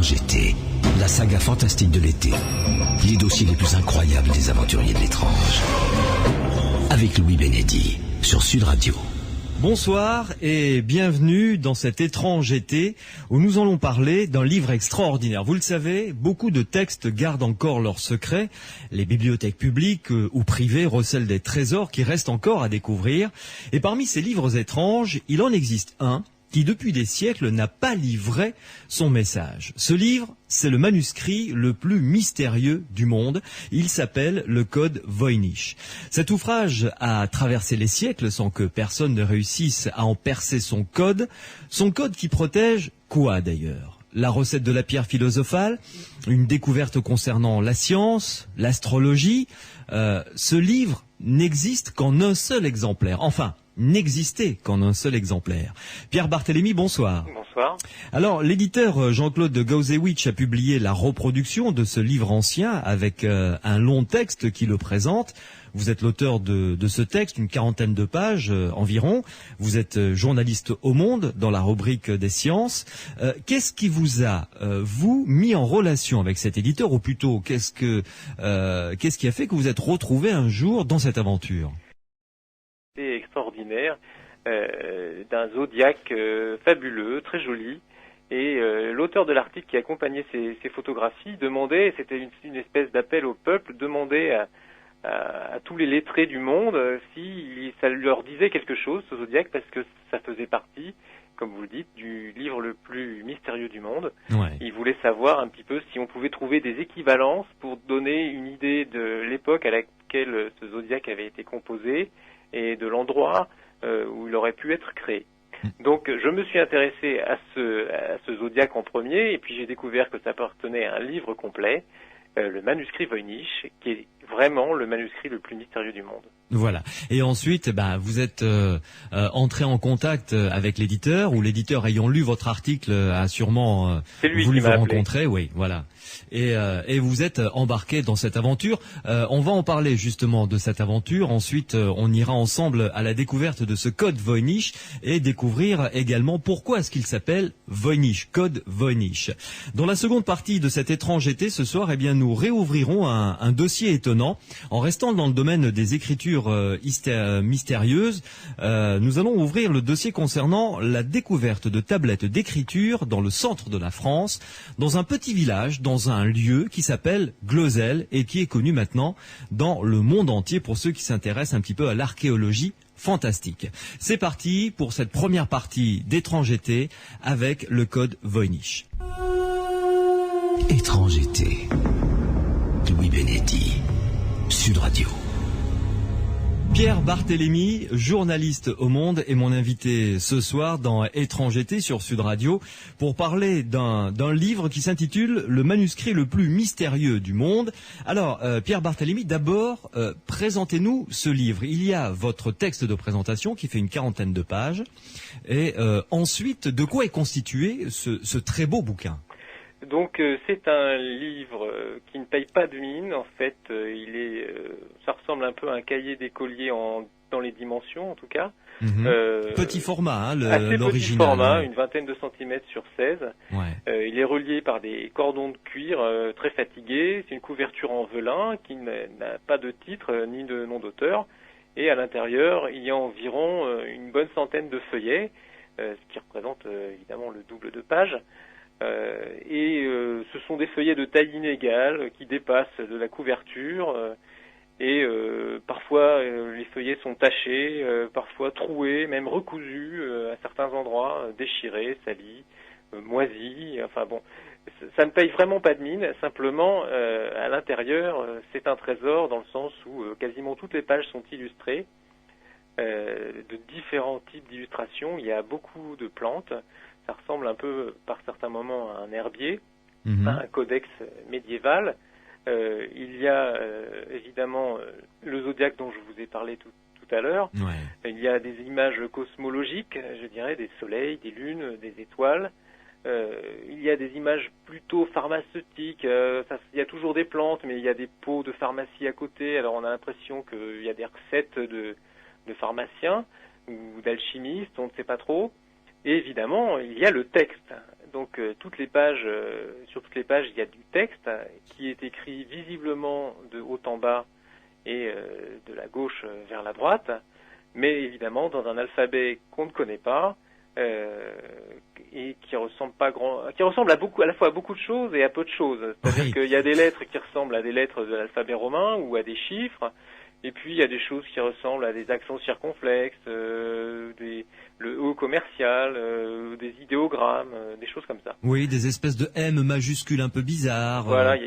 Étrange été, la saga fantastique de l'été. Les dossiers les plus incroyables des aventuriers de l'étrange. Avec Louis Bénédy, sur Sud Radio. Bonsoir et bienvenue dans cet étrange été où nous allons parler d'un livre extraordinaire. Vous le savez, beaucoup de textes gardent encore leurs secrets. Les bibliothèques publiques ou privées recèlent des trésors qui restent encore à découvrir. Et parmi ces livres étranges, il en existe un qui depuis des siècles n'a pas livré son message. Ce livre, c'est le manuscrit le plus mystérieux du monde. Il s'appelle le Code Voynich. Cet ouvrage a traversé les siècles sans que personne ne réussisse à en percer son code qui protège quoi d'ailleurs? La recette de la pierre philosophale, une découverte concernant la science, l'astrologie. Ce livre n'existe qu'en un seul exemplaire. Enfin, n'existait qu'en un seul exemplaire. Pierre Barthélémy, bonsoir. Bonsoir. Alors, l'éditeur Jean-Claude Gauzewitsch a publié la reproduction de ce livre ancien avec un long texte qui le présente. Vous êtes l'auteur de ce texte, une quarantaine de pages environ. Vous êtes journaliste au Monde dans la rubrique des sciences. Qu'est-ce qui vous a, vous, mis en relation avec cet éditeur, ou plutôt, qu'est-ce qui a fait que vous êtes retrouvé un jour dans cette aventure? C'est extraordinaire, d'un zodiaque fabuleux, très joli. Et l'auteur de l'article qui accompagnait ces photographies demandait, c'était une espèce d'appel au peuple, demandait à tous les lettrés du monde si ça leur disait quelque chose, ce zodiaque, parce que ça faisait partie, comme vous le dites, du livre le plus mystérieux du monde. Ouais. Il voulait savoir un petit peu si on pouvait trouver des équivalences pour donner une idée de l'époque à laquelle ce zodiaque avait été composé et de l'endroit où il aurait pu être créé. Donc je me suis intéressé à ce zodiaque en premier, et puis j'ai découvert que ça appartenait à un livre complet, le manuscrit Voynich, qui est vraiment le manuscrit le plus mystérieux du monde. Voilà. Et ensuite, vous êtes entré en contact avec l'éditeur, ou l'éditeur ayant lu votre article a sûrement voulu vous rencontrer. Oui, voilà. Et vous êtes embarqué dans cette aventure. On va en parler justement de cette aventure. Ensuite, on ira ensemble à la découverte de ce code Voynich et découvrir également pourquoi est-ce qu'il s'appelle Voynich, code Voynich. Dans la seconde partie de cet étrange été, ce soir, nous réouvrirons un dossier étonnant en restant dans le domaine des écritures mystérieuses. Nous allons ouvrir le dossier concernant la découverte de tablettes d'écriture dans le centre de la France, dans un petit village, dans un lieu qui s'appelle Glozelle et qui est connu maintenant dans le monde entier pour ceux qui s'intéressent un petit peu à l'archéologie fantastique. C'est parti pour cette première partie d'Étrange été avec le code Voynich. Étrange été, Louis Bénédy, Sud Radio. Pierre Barthélémy, journaliste au Monde, est mon invité ce soir dans Étrange été sur Sud Radio pour parler d'un livre qui s'intitule « Le manuscrit le plus mystérieux du monde ». Alors, Pierre Barthélémy, d'abord, présentez-nous ce livre. Il y a votre texte de présentation qui fait une quarantaine de pages. Et ensuite, de quoi est constitué ce très beau bouquin ? Donc c'est un livre qui ne paye pas de mine. En fait, ça ressemble un peu à un cahier d'écolier dans les dimensions en tout cas. Petit format, assez l'original. Petit format, une vingtaine de centimètres sur 16. Ouais. Il est relié par des cordons de cuir très fatigués. C'est une couverture en velin qui n'a pas de titre ni de nom d'auteur. Et à l'intérieur, il y a environ une bonne centaine de feuillets, ce qui représente évidemment le double de pages. Ce sont des feuillets de taille inégale qui dépassent de la couverture parfois les feuillets sont tachés, parfois troués, même recousus à certains endroits, déchirés, salis, moisis. Enfin bon, ça ne paye vraiment pas de mine. Simplement, à l'intérieur, c'est un trésor dans le sens où quasiment toutes les pages sont illustrées de différents types d'illustrations. Il y a beaucoup de plantes. Ça ressemble un peu, par certains moments, à un herbier, à un codex médiéval. Il y a évidemment le zodiaque dont je vous ai parlé tout à l'heure. Ouais. Il y a des images cosmologiques, je dirais, des soleils, des lunes, des étoiles. Il y a des images plutôt pharmaceutiques. Il y a toujours des plantes, mais il y a des pots de pharmacie à côté. Alors on a l'impression qu'il y a des recettes de pharmaciens ou d'alchimistes, on ne sait pas trop. Et évidemment, il y a le texte. Donc toutes les pages, sur toutes les pages, il y a du texte qui est écrit visiblement de haut en bas et de la gauche vers la droite, mais évidemment dans un alphabet qu'on ne connaît pas et qui ressemble à la fois à beaucoup de choses et à peu de choses. C'est-à-dire qu'il y a des lettres qui ressemblent à des lettres de l'alphabet romain ou à des chiffres. Et puis il y a des choses qui ressemblent à des accents circonflexes, le E commercial, des idéogrammes, des choses comme ça. Oui, des espèces de M majuscules un peu bizarres. Voilà,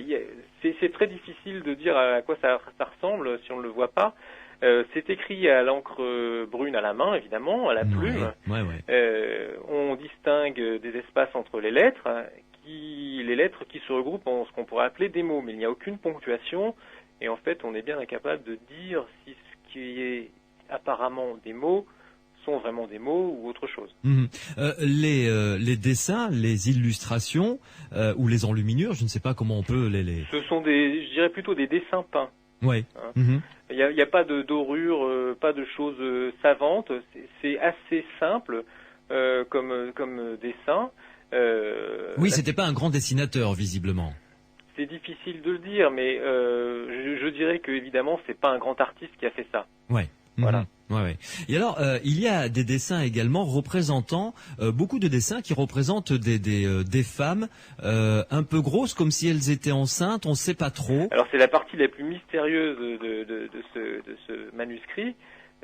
c'est très difficile de dire à quoi ça ressemble si on ne le voit pas. C'est écrit à l'encre brune à la main, évidemment, à la plume. On distingue des espaces entre les lettres qui se regroupent en ce qu'on pourrait appeler des mots, mais il n'y a aucune ponctuation. Et en fait, on est bien incapable de dire si ce qui est apparemment des mots sont vraiment des mots ou autre chose. Les dessins, les illustrations ou les enluminures, je ne sais pas comment on peut les... Ce sont je dirais plutôt des dessins peints. Oui. Hein. Il n'y a pas de dorure, pas de choses savantes. C'est assez simple comme dessin. Oui, c'était pas un grand dessinateur visiblement. C'est difficile de le dire, mais je dirais que évidemment c'est pas un grand artiste qui a fait ça. Ouais. Voilà. Ouais. Et alors, il y a des dessins également représentant beaucoup de dessins qui représentent des femmes un peu grosses, comme si elles étaient enceintes. On ne sait pas trop. Alors c'est la partie la plus mystérieuse de ce manuscrit.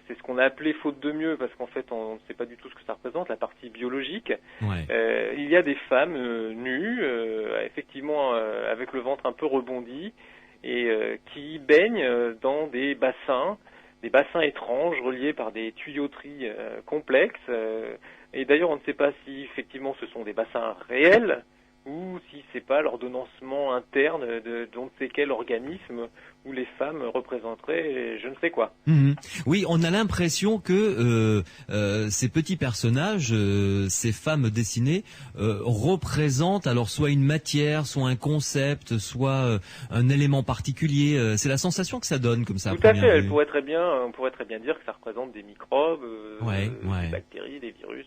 C'est ce qu'on a appelé faute de mieux, parce qu'en fait on ne sait pas du tout ce que ça représente, la partie biologique. Ouais. Il y a des femmes nues, effectivement avec le ventre un peu rebondi, et qui baignent dans des bassins étranges reliés par des tuyauteries complexes. Et d'ailleurs on ne sait pas si effectivement ce sont des bassins réels ou si c'est pas l'ordonnancement interne d'on ne sait quel organisme où les femmes représenteraient je ne sais quoi. Oui, on a l'impression que ces petits personnages, ces femmes dessinées, représentent alors soit une matière, soit un concept, soit un élément particulier. C'est la sensation que ça donne comme ça. Tout à fait. On pourrait très bien dire que ça représente des microbes, des bactéries, des virus.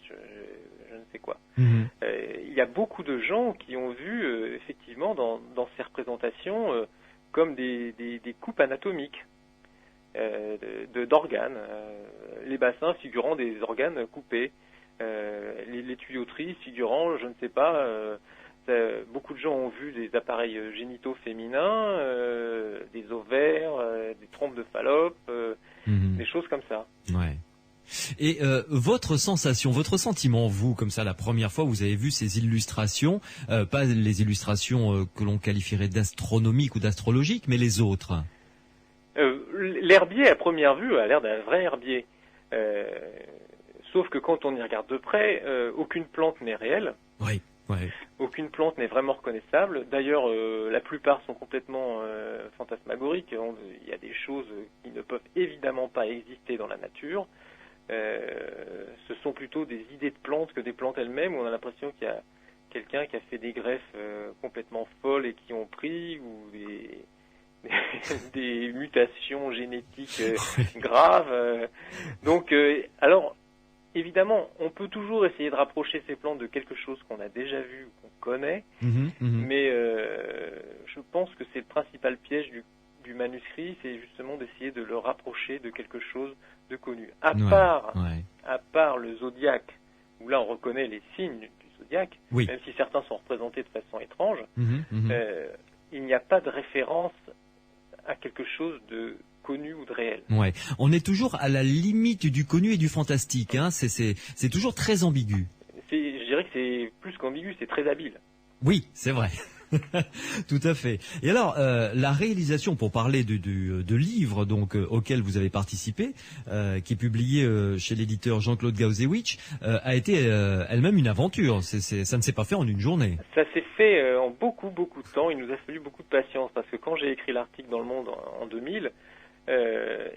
Je ne sais quoi. Il y a beaucoup de gens qui ont vu effectivement dans ces représentations comme des coupes anatomiques d'organes, les bassins figurant des organes coupés, les tuyauteries figurant, je ne sais pas, beaucoup de gens ont vu des appareils génitaux féminins, des ovaires, des trompes de Fallope, des choses comme ça. Ouais. Et votre sensation, votre sentiment, vous, comme ça, la première fois où vous avez vu ces illustrations, pas les illustrations que l'on qualifierait d'astronomiques ou d'astrologiques, mais les autres. L'herbier, à première vue, a l'air d'un vrai herbier. Sauf que quand on y regarde de près, aucune plante n'est réelle. Oui. Aucune plante n'est vraiment reconnaissable. D'ailleurs, la plupart sont complètement fantasmagoriques. Il y a des choses qui ne peuvent évidemment pas exister dans la nature. Ce sont plutôt des idées de plantes que des plantes elles-mêmes, où on a l'impression qu'il y a quelqu'un qui a fait des greffes complètement folles et qui ont pris, ou des mutations génétiques graves. Donc, alors, évidemment, on peut toujours essayer de rapprocher ces plantes de quelque chose qu'on a déjà vu ou qu'on connaît, mais je pense que c'est le principal piège du manuscrit, c'est justement d'essayer de le rapprocher de quelque chose de connu. À part le zodiaque, où là on reconnaît les signes du zodiaque, même si certains sont représentés de façon étrange, il n'y a pas de référence à quelque chose de connu ou de réel. Ouais, on est toujours à la limite du connu et du fantastique, hein. C'est toujours très ambigu. Je dirais que c'est plus qu'ambigu, c'est très habile. Oui, c'est vrai. Tout à fait. Et alors, la réalisation, pour parler de livres donc auquel vous avez participé, qui est publié chez l'éditeur Jean-Claude Gauzewitsch, a été elle-même une aventure. Ça ne s'est pas fait en une journée. Ça s'est fait en beaucoup de temps. Il nous a fallu beaucoup de patience parce que quand j'ai écrit l'article dans Le Monde en 2000,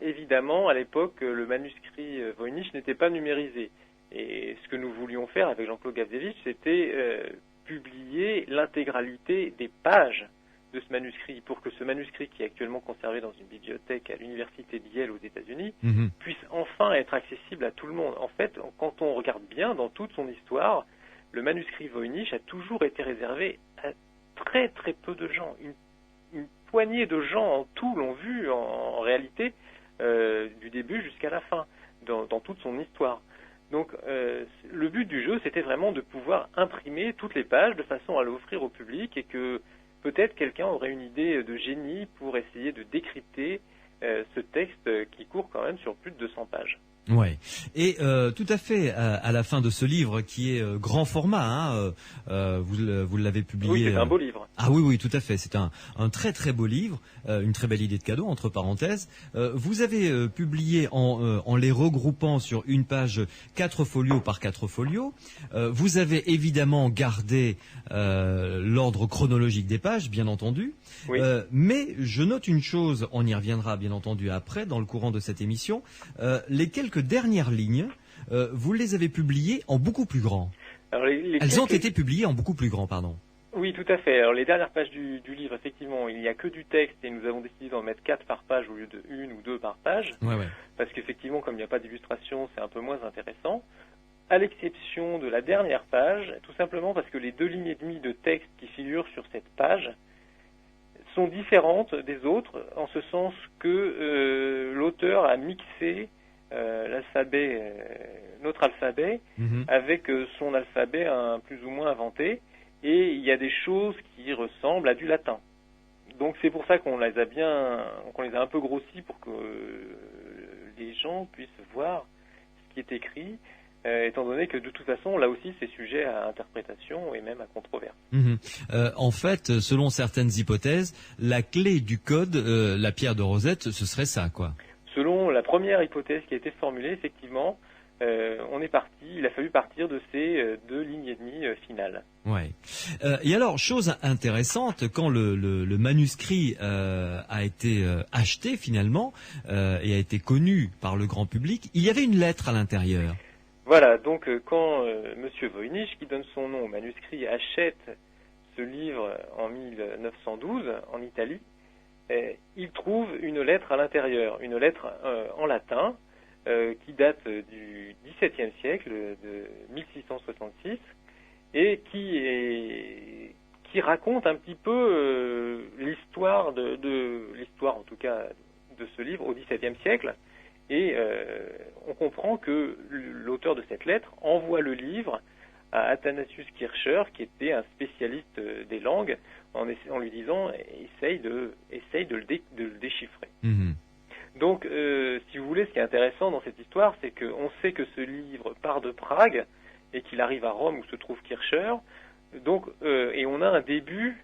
évidemment, à l'époque, le manuscrit Voynich n'était pas numérisé. Et ce que nous voulions faire avec Jean-Claude Gauzewitsch, c'était publier l'intégralité des pages de ce manuscrit pour que ce manuscrit, qui est actuellement conservé dans une bibliothèque à l'université de Yale aux États-Unis, puisse enfin être accessible à tout le monde. En fait, quand on regarde bien dans toute son histoire, le manuscrit Voynich a toujours été réservé à très très peu de gens. Une poignée de gens en tout l'ont vu en réalité du début jusqu'à la fin, dans toute son histoire. Donc le but du jeu, c'était vraiment de pouvoir imprimer toutes les pages de façon à l'offrir au public et que peut-être quelqu'un aurait une idée de génie pour essayer de décrypter ce texte qui court quand même sur plus de 200 pages. Ouais. Et tout à fait à la fin de ce livre qui est grand format, vous l'avez publié. Oui, c'est un beau livre. Ah oui, tout à fait. C'est un très très beau livre, une très belle idée de cadeau entre parenthèses. Vous avez publié en les regroupant sur une page 4 folios par 4 folios. Vous avez évidemment gardé l'ordre chronologique des pages, bien entendu. Oui. Mais je note une chose, on y reviendra bien entendu après dans le courant de cette émission. Les quelques dernières lignes, vous les avez publiées en beaucoup plus grand. Alors Elles ont été publiées en beaucoup plus grand, pardon. Oui, tout à fait. Alors les dernières pages du livre, effectivement, il n'y a que du texte et nous avons décidé d'en mettre 4 par page au lieu de 1 ou 2 par page. Ouais. Parce qu'effectivement, comme il n'y a pas d'illustration, c'est un peu moins intéressant. À l'exception de la dernière page, tout simplement parce que les 2 lignes et demie de texte qui figurent sur cette page sont différentes des autres, en ce sens que l'auteur a mixé l'alphabet, notre alphabet, avec son alphabet plus ou moins inventé, et il y a des choses qui ressemblent à du latin. Donc c'est pour ça qu'on les a un peu grossis pour que les gens puissent voir ce qui est écrit, étant donné que de toute façon, là aussi, c'est sujet à interprétation et même à controverse. En fait, selon certaines hypothèses, la clé du code, la pierre de Rosette, ce serait ça, quoi. Selon la première hypothèse qui a été formulée, effectivement, il a fallu partir de ces 2 lignes et demie finales. Ouais. Et alors, chose intéressante, quand le manuscrit a été acheté finalement et a été connu par le grand public, il y avait une lettre à l'intérieur. Voilà, donc quand Monsieur Voynich, qui donne son nom au manuscrit, achète ce livre en 1912 en Italie, il trouve une lettre à l'intérieur, une lettre en latin qui date du XVIIe siècle, de 1666, et qui raconte un petit peu l'histoire l'histoire en tout cas de ce livre au XVIIe siècle. Et on comprend que l'auteur de cette lettre envoie le livre à Athanasius Kircher, qui était un spécialiste des langues, en lui disant essaye de le déchiffrer. Donc, si vous voulez, ce qui est intéressant dans cette histoire, c'est qu'on sait que ce livre part de Prague et qu'il arrive à Rome où se trouve Kircher. Donc, et on a un début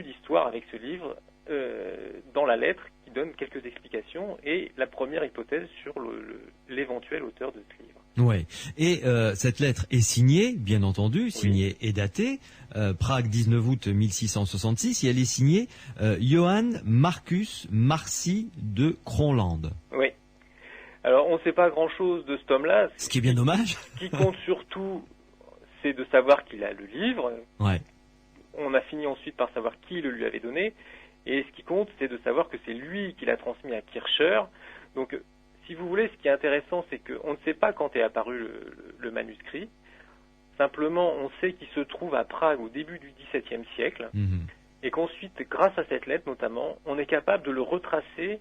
d'histoire avec ce livre dans la lettre qui donne quelques explications et la première hypothèse sur l'éventuel auteur de ce livre. Ouais. Et cette lettre est signée, bien entendu, signée et datée, Prague 19 août 1666, et elle est signée Johann Marcus Marcy de Kronland. Oui. Alors, on ne sait pas grand-chose de cet homme-là. Ce qui est bien dommage. Ce qui compte surtout, c'est de savoir qu'il a le livre. Ouais. On a fini ensuite par savoir qui le lui avait donné. Et ce qui compte, c'est de savoir que c'est lui qui l'a transmis à Kircher. Donc, si vous voulez, ce qui est intéressant, c'est qu'on ne sait pas quand est apparu le manuscrit. Simplement, on sait qu'il se trouve à Prague au début du XVIIe siècle. Et qu'ensuite, grâce à cette lettre notamment, on est capable de le retracer,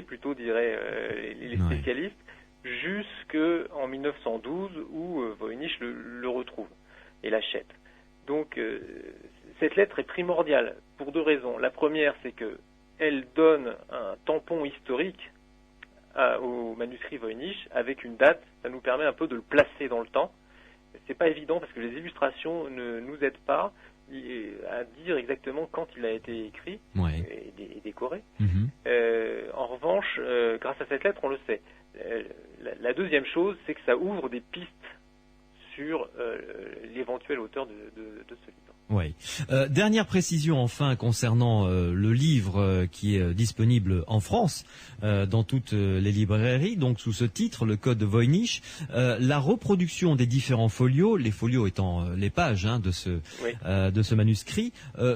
plutôt diraient les spécialistes, jusqu'en 1912 où Voynich le retrouve et l'achète. Donc, cette lettre est primordiale pour 2 raisons. La première, c'est qu'elle donne un tampon historique au manuscrit Voynich avec une date. Ça nous permet un peu de le placer dans le temps. C'est pas évident parce que les illustrations ne nous aident pas à dire exactement quand il a été écrit et décoré. En revanche, grâce à cette lettre, on le sait. La deuxième chose, c'est que ça ouvre des pistes sur l'éventuel auteur de ce livre. Oui. Dernière précision enfin concernant le livre qui est disponible en France dans toutes les librairies, donc sous ce titre, le code Voynich, la reproduction des différents folios, les folios étant les pages de ce manuscrit,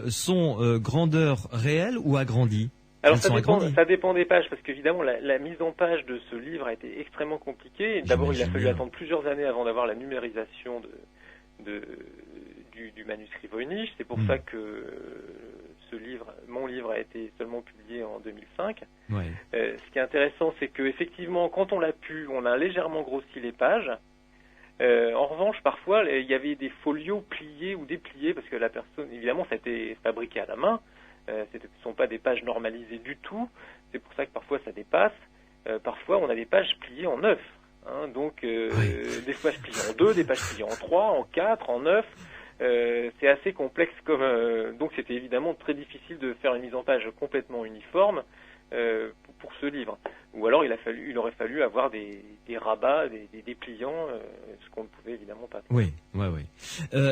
sont grandeur réelle ou agrandie? Alors ça dépend des pages, parce qu'évidemment la mise en page de ce livre a été extrêmement compliquée. D'abord, il a fallu attendre plusieurs années avant d'avoir la numérisation du manuscrit Voynich. C'est pour ça que mon livre a été seulement publié en 2005. Ouais. Ce qui est intéressant, c'est que effectivement, quand on l'a pu, on a légèrement grossi les pages. En revanche, parfois, il y avait des folios pliés ou dépliés, parce que la personne, évidemment, ça a été fabriqué à la main. Ce ne sont pas des pages normalisées du tout. C'est pour ça que parfois ça dépasse. Parfois, on a des pages pliées en 9. Donc, des pages pliées en 2, des pages pliées en 3, en 4, en 9. C'est assez complexe. Donc, c'était évidemment très difficile de faire une mise en page complètement uniforme pour ce livre. Ou alors, il aurait fallu avoir des rabats, des dépliants, ce qu'on ne pouvait évidemment pas. Oui.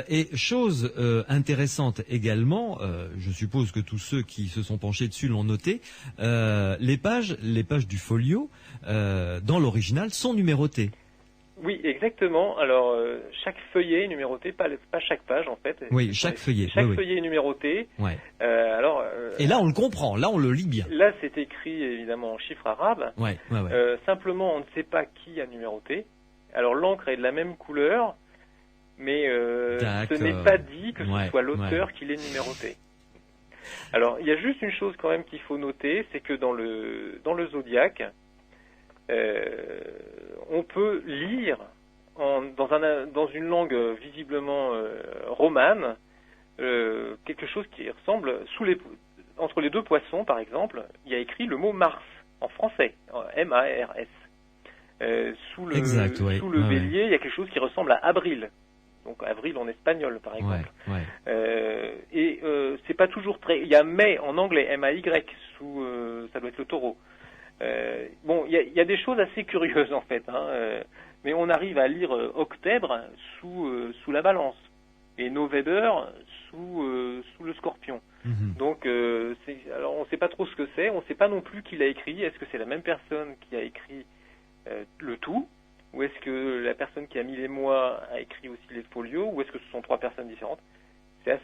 Et chose intéressante également, je suppose que tous ceux qui se sont penchés dessus l'ont noté, les pages du folio, dans l'original, sont numérotées. Oui, exactement. Alors, chaque feuillet est numéroté, pas chaque page en fait. Oui, chaque feuillet. Chaque feuillet est numéroté. Ouais. Et là, on le comprend, là, on le lit bien. Là, c'est écrit évidemment en chiffres arabes. Ouais. Simplement, on ne sait pas qui a numéroté. Alors, l'encre est de la même couleur, mais ce n'est pas dit que ce soit l'auteur qui l'ait numéroté. Alors, il y a juste une chose quand même qu'il faut noter, c'est que dans le Zodiaque, on peut lire dans une langue visiblement romane quelque chose qui ressemble entre les deux poissons, par exemple, il y a écrit le mot Mars en français, M-A-R-S. Sous le bélier, il y a quelque chose qui ressemble à Abril. Donc avril en espagnol, par exemple. C'est pas toujours très. Il y a mai en anglais, M-A-Y, ça doit être le taureau. Il y a des choses assez curieuses en fait, mais on arrive à lire octobre sous la balance et November sous le scorpion. Donc alors on ne sait pas trop ce que c'est, on ne sait pas non plus qui l'a écrit. Est-ce que c'est la même personne qui a écrit le tout, ou est-ce que la personne qui a mis les mois a écrit aussi les folios, ou est-ce que ce sont trois personnes différentes?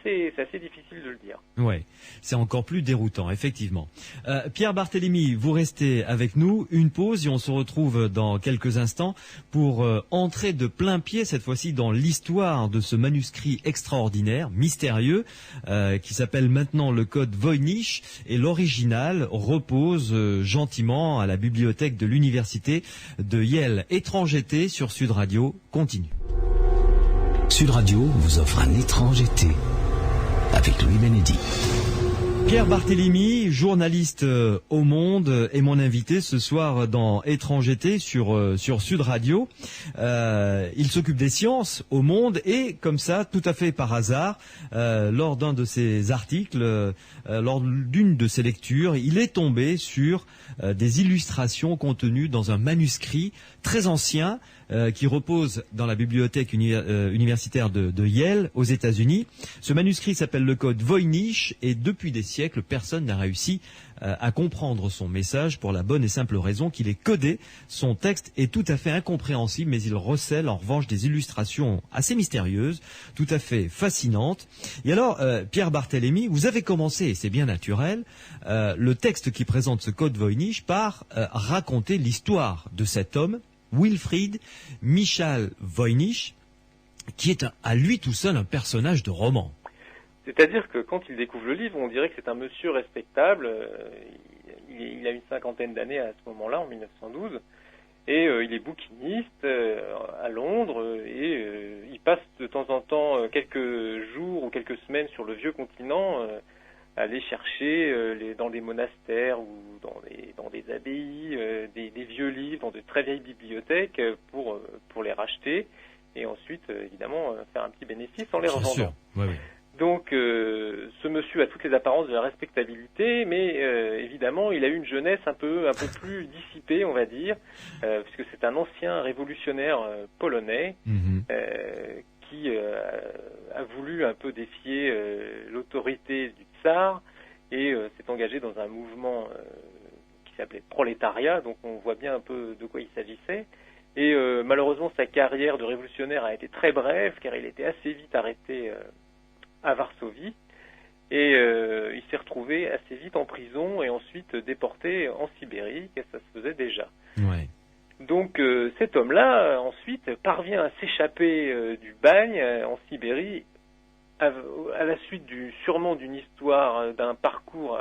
C'est assez difficile de le dire. Ouais, c'est encore plus déroutant, effectivement. Pierre Barthélémy, vous restez avec nous, une pause et on se retrouve dans quelques instants pour entrer de plein pied, cette fois-ci dans l'histoire de ce manuscrit extraordinaire, mystérieux, qui s'appelle maintenant le code Voynich, et l'original repose gentiment à la bibliothèque de l'université de Yale. Étrange été sur Sud Radio continue. Sud Radio vous offre un étrange été avec Louis Bénédy. Pierre Barthélémy, journaliste au Monde, est mon invité ce soir dans Étrange été sur Sud Radio. Il s'occupe des sciences au Monde et, comme ça, tout à fait par hasard, lors d'un de ses articles, lors d'une de ses lectures, il est tombé sur des illustrations contenues dans un manuscrit très ancien qui repose dans la bibliothèque universitaire de Yale aux États-Unis. Ce manuscrit s'appelle le code Voynich et depuis des siècles, personne n'a réussi à comprendre son message pour la bonne et simple raison qu'il est codé. Son texte est tout à fait incompréhensible, mais il recèle en revanche des illustrations assez mystérieuses, tout à fait fascinantes. Et alors, Pierre Barthélémy, vous avez commencé, et c'est bien naturel, le texte qui présente ce code Voynich par raconter l'histoire de cet homme, Wilfried Michal Voynich, qui est à lui tout seul un personnage de roman. C'est-à-dire que quand il découvre le livre, on dirait que c'est un monsieur respectable. Il a une cinquantaine d'années à ce moment-là, en 1912, et il est bouquiniste à Londres, et il passe de temps en temps quelques jours ou quelques semaines sur le vieux continent, aller chercher dans des monastères ou dans des abbayes des vieux livres, dans de très vieilles bibliothèques pour les racheter et ensuite évidemment faire un petit bénéfice en les revendant. Oui. Donc ce monsieur a toutes les apparences de la respectabilité, mais évidemment il a eu une jeunesse un peu plus dissipée, on va dire, puisque c'est un ancien révolutionnaire polonais qui a voulu un peu défier l'autorité du tsar et s'est engagé dans un mouvement qui s'appelait prolétariat, donc on voit bien un peu de quoi il s'agissait. Et malheureusement sa carrière de révolutionnaire a été très brève car il était assez vite arrêté à Varsovie Et il s'est retrouvé assez vite en prison et ensuite déporté en Sibérie, et ça se faisait déjà. Ouais. Donc cet homme-là, ensuite, parvient à s'échapper du bagne en Sibérie à la suite sûrement d'une histoire, d'un parcours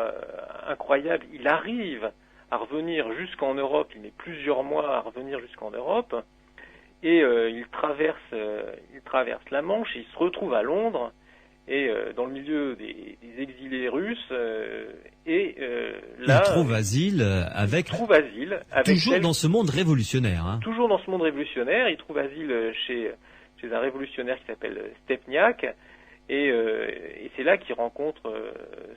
incroyable. Il arrive à revenir jusqu'en Europe, il met plusieurs mois à revenir jusqu'en Europe, et il traverse la Manche, et il se retrouve à Londres, et dans le milieu des exilés russes, là... Il trouve asile avec toujours dans ce monde révolutionnaire. Hein. Toujours dans ce monde révolutionnaire, il trouve asile chez un révolutionnaire qui s'appelle Stepniak, et c'est là qu'il rencontre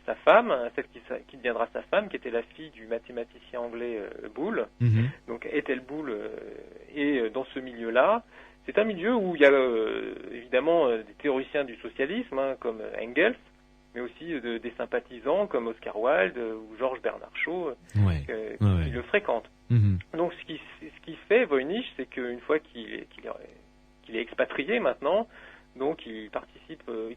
sa femme, celle qui deviendra sa femme, qui était la fille du mathématicien anglais Boole. Mm-hmm. Donc Ethel Boole est dans ce milieu-là. C'est un milieu où il y a évidemment des théoriciens du socialisme, hein, comme Engels, mais aussi des sympathisants comme Oscar Wilde ou Georges Bernard Shaw, qui le fréquentent. Mm-hmm. Donc ce qui fait Voynich, c'est qu'une fois qu'il est expatrié maintenant, donc il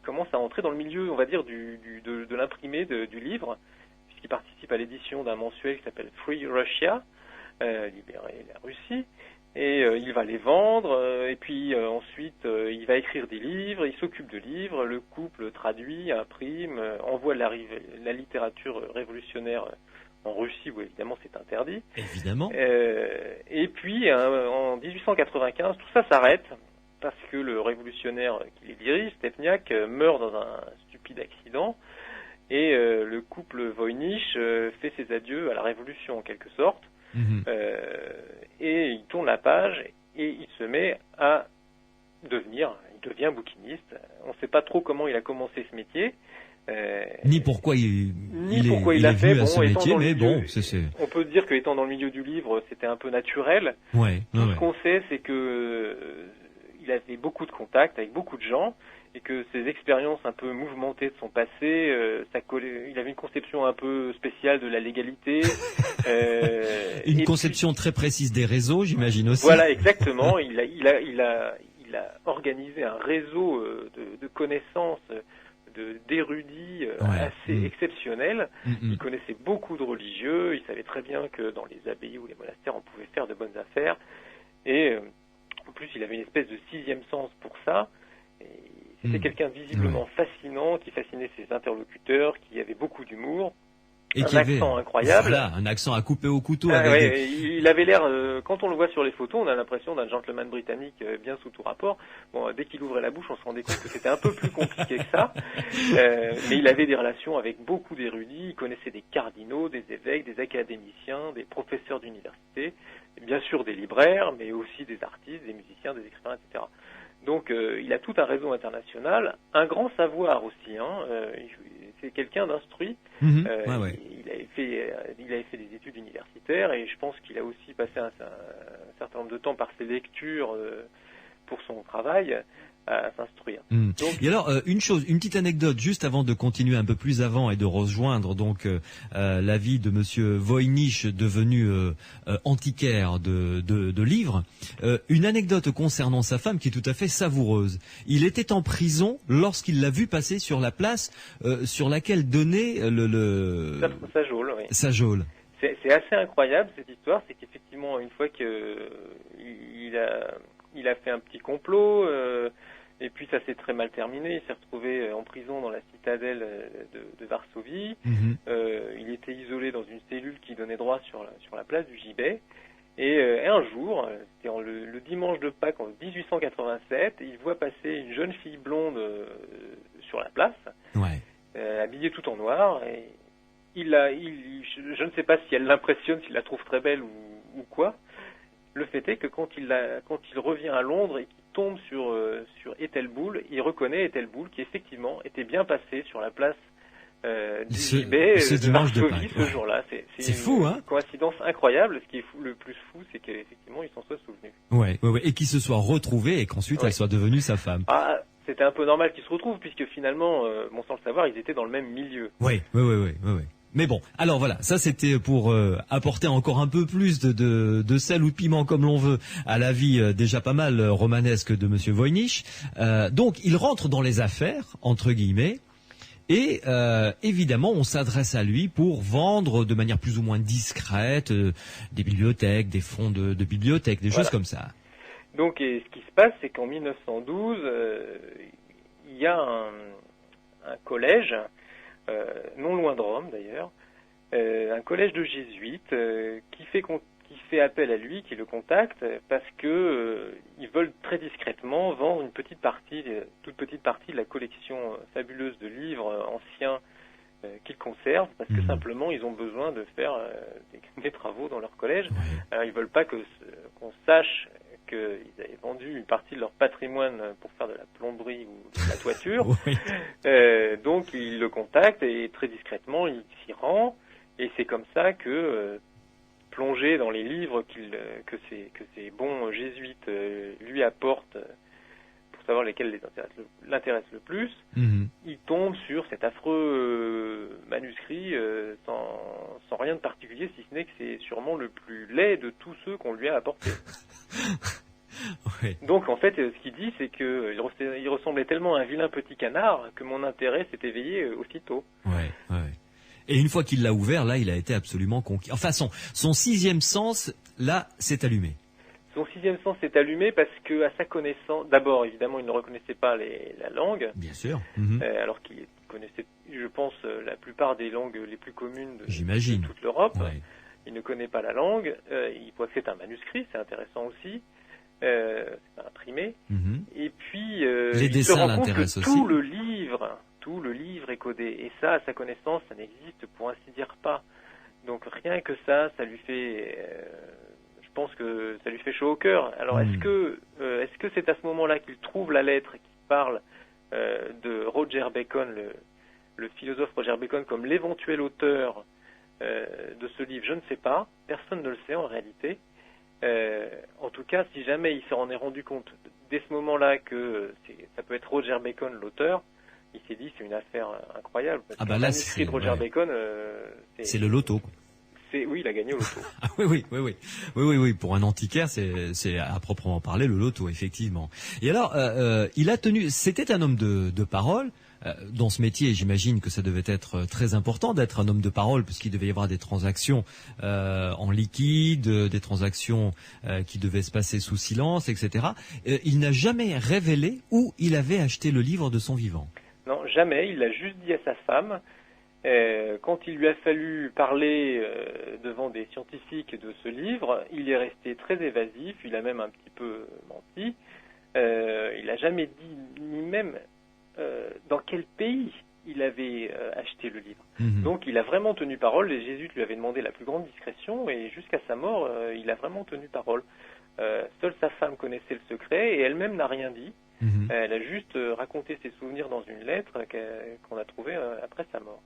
commence à entrer dans le milieu, on va dire, de l'imprimé du livre, puisqu'il participe à l'édition d'un mensuel qui s'appelle Free Russia, libérer la Russie, et il va les vendre, et puis ensuite il va écrire des livres, il s'occupe de livres, le couple traduit, imprime, envoie la littérature révolutionnaire en Russie, où évidemment c'est interdit. Évidemment. Et puis en 1895, tout ça s'arrête, parce que le révolutionnaire qui les dirige, Stepniak, meurt dans un stupide accident, et le couple Voynich fait ses adieux à la révolution en quelque sorte, et il tourne la page et il se met il devient bouquiniste. On ne sait pas trop comment il a commencé ce métier. Ni pourquoi il a fait ce métier, mais bon, on peut dire qu'étant dans le milieu du livre, c'était un peu naturel. Tout ce qu'on sait, c'est que il avait beaucoup de contacts avec beaucoup de gens, et que ses expériences un peu mouvementées de son passé, il avait une conception un peu spéciale de la légalité. Une conception très précise des réseaux, j'imagine aussi. Voilà, exactement. Il a organisé un réseau de connaissances, d'érudits assez exceptionnel. Il connaissait beaucoup de religieux, il savait très bien que dans les abbayes ou les monastères, on pouvait faire de bonnes affaires. Et en plus, il avait une espèce de sixième sens pour ça. C'était quelqu'un de visiblement fascinant, qui fascinait ses interlocuteurs, qui avait beaucoup d'humour, et un accent incroyable. Voilà, un accent à couper au couteau. Il avait l'air, quand on le voit sur les photos, on a l'impression d'un gentleman britannique bien sous tout rapport. Bon, dès qu'il ouvrait la bouche, on se rendait compte que c'était un peu plus compliqué que ça. Mais il avait des relations avec beaucoup d'érudits, il connaissait des cardinaux, des évêques, des académiciens, des professeurs d'université, bien sûr des libraires, mais aussi des artistes, des musiciens, des écrivains, etc. Donc il a tout un réseau international, un grand savoir aussi. C'est quelqu'un d'instruit. Il avait fait des études universitaires, et je pense qu'il a aussi passé un certain nombre de temps par ses lectures pour son travail à s'instruire. Donc, et alors une petite anecdote juste avant de continuer un peu plus avant et de rejoindre donc la vie de Monsieur Voynich, devenu antiquaire de livres. Une anecdote concernant sa femme qui est tout à fait savoureuse. Il était en prison lorsqu'il l'a vu passer sur la place sur laquelle donnait sa geôle. Oui. Sa geôle. C'est assez incroyable cette histoire, c'est qu'effectivement une fois que il a fait un petit complot. Et puis ça s'est très mal terminé. Il s'est retrouvé en prison dans la citadelle de Varsovie. Il était isolé dans une cellule qui donnait droit sur la place du Gibet. Et un jour, c'était le dimanche de Pâques en 1887, il voit passer une jeune fille blonde sur la place, habillée tout en noir. Et je ne sais pas si elle l'impressionne, s'il la trouve très belle ou quoi. Le fait est que quand il revient à Londres et qu'il tombe sur Ethel Boole, il reconnaît Ethel Boole qui effectivement était bien passée sur la place du Gibet de Varsovie ce jour-là. C'est fou, hein ? Une coïncidence incroyable. Ce qui est le plus fou, c'est qu'effectivement ils s'en soient souvenus. Ouais, et qu'ils se soient retrouvés et qu'ensuite elle soit devenue sa femme. Ah, c'était un peu normal qu'ils se retrouvent, puisque finalement, bon, sans le savoir, ils étaient dans le même milieu. Oui. Mais bon, alors voilà, ça c'était pour apporter encore un peu plus de sel ou de piment comme l'on veut à la vie déjà pas mal romanesque de Monsieur Voynich. Donc il rentre dans les affaires, entre guillemets, Et évidemment, on s'adresse à lui pour vendre de manière plus ou moins discrète des bibliothèques, des fonds de bibliothèques, des choses comme ça. Donc, et ce qui se passe, c'est qu'en 1912, il y a un collège, non loin de Rome d'ailleurs, un collège de jésuites qui fait appel à lui, qui le contacte, parce que ils veulent très discrètement vendre une toute petite partie de la collection fabuleuse de livres anciens qu'ils conservent, parce que simplement ils ont besoin de faire des travaux dans leur collège. Alors ils veulent pas qu'on sache qu'ils avaient vendu une partie de leur patrimoine pour faire de la plomberie ou de la toiture. Donc ils le contactent et très discrètement il s'y rend, et c'est comme ça que plongé dans les livres que ces bons jésuites lui apportent pour savoir lesquels l'intéressent le plus, il tombe sur cet affreux manuscrit sans rien de particulier, si ce n'est que c'est sûrement le plus laid de tous ceux qu'on lui a apportés. Donc en fait, ce qu'il dit, c'est qu'il ressemblait tellement à un vilain petit canard que mon intérêt s'est éveillé aussitôt. Et une fois qu'il l'a ouvert, là, il a été absolument conquis. Enfin, son sixième sens, là, s'est allumé. Son sixième sens s'est allumé parce que, à sa connaissance, d'abord, évidemment, il ne reconnaissait pas la langue. Bien sûr. Alors qu'il connaissait, je pense, la plupart des langues les plus communes de toute l'Europe. Il ne connaît pas la langue. Il voit que c'est un manuscrit, c'est intéressant aussi. C'est imprimé. Et puis, les dessins il se rend compte l'intéressent que aussi. tout le livre est codé. Et ça, à sa connaissance, ça n'existe pour ainsi dire pas. Donc rien que ça lui fait... je pense que ça lui fait chaud au cœur. Alors est-ce que c'est à ce moment-là qu'il trouve la lettre qui parle de Roger Bacon, le philosophe Roger Bacon, comme l'éventuel auteur de ce livre? Je ne sais pas. Personne ne le sait en réalité. En tout cas, si jamais il s'en est rendu compte dès ce moment-là que ça peut être Roger Bacon l'auteur, il s'est dit c'est une affaire incroyable. Parce là, manuscrit de Roger Bacon, c'est le loto. Oui, il a gagné au loto. Oui. Pour un antiquaire, c'est à proprement parler le loto, effectivement. Et alors, il a tenu. C'était un homme de parole. Dans ce métier, j'imagine que ça devait être très important d'être un homme de parole, puisqu'il devait y avoir des transactions en liquide, des transactions qui devaient se passer sous silence, etc. Il n'a jamais révélé où il avait acheté le livre de son vivant. Non, jamais. Il l'a juste dit à sa femme. Quand il lui a fallu parler devant des scientifiques de ce livre, il est resté très évasif. Il a même un petit peu menti. Il n'a jamais dit ni même dans quel pays il avait acheté le livre. Donc il a vraiment tenu parole. Les jésuites lui avaient demandé la plus grande discrétion et jusqu'à sa mort, il a vraiment tenu parole. Seule sa femme connaissait le secret et elle-même n'a rien dit. Elle a juste raconté ses souvenirs dans une lettre qu'on a trouvée après sa mort.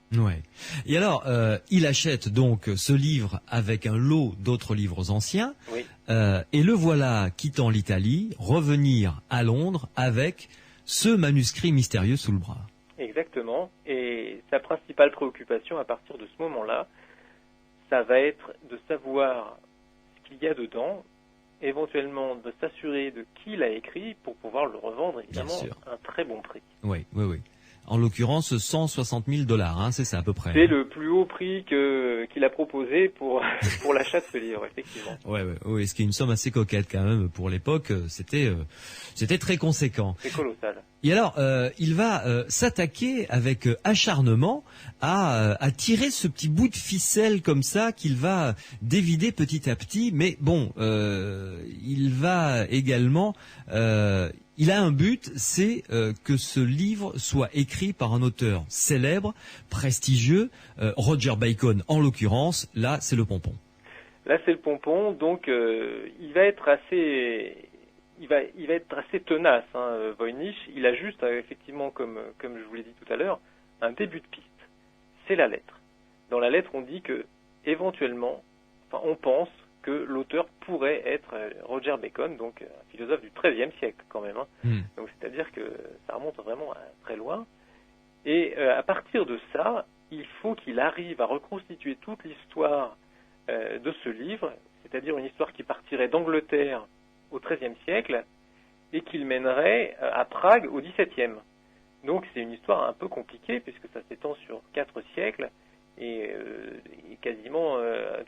Et alors, il achète donc ce livre avec un lot d'autres livres anciens. Et le voilà quittant l'Italie, revenir à Londres avec ce manuscrit mystérieux sous le bras. Exactement. Et sa principale préoccupation à partir de ce moment-là, ça va être de savoir ce qu'il y a dedans, éventuellement de s'assurer de qui l'a écrit pour pouvoir le revendre, évidemment, à un très bon prix. Oui. En l'occurrence, $160,000, c'est ça à peu près. C'est le plus haut prix qu'il a proposé pour l'achat de ce livre, effectivement. Oui, ce qui est une somme assez coquette quand même pour l'époque. C'était très conséquent. C'est colossal. Et alors, il va s'attaquer avec acharnement à tirer ce petit bout de ficelle comme ça qu'il va dévider petit à petit. Mais bon, il va également... il a un but, c'est que ce livre soit écrit par un auteur célèbre, prestigieux, Roger Bacon en l'occurrence. Là, c'est le pompon. Là, c'est le pompon. Donc, il va être assez tenace, Voynich. Il a juste, effectivement, comme je vous l'ai dit tout à l'heure, un début de piste. C'est la lettre. Dans la lettre, on dit que, éventuellement, on pense que l'auteur pourrait être Roger Bacon, donc un philosophe du XIIIe siècle quand même. Donc c'est-à-dire que ça remonte vraiment à très loin. Et à partir de ça, il faut qu'il arrive à reconstituer toute l'histoire de ce livre, c'est-à-dire une histoire qui partirait d'Angleterre au XIIIe siècle et qu'il mènerait à Prague au XVIIe. Donc c'est une histoire un peu compliquée puisque ça s'étend sur 4 siècles et quasiment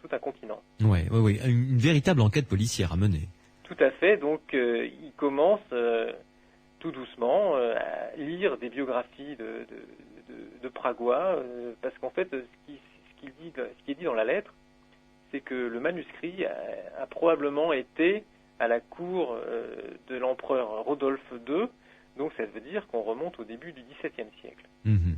tout un continent. Oui, une véritable enquête policière à mener. Tout à fait, donc il commence tout doucement à lire des biographies de Pragois, parce qu'en fait ce qui est dit dans la lettre, c'est que le manuscrit a probablement été à la cour de l'empereur Rodolphe II, donc ça veut dire qu'on remonte au début du XVIIe siècle. Mmh.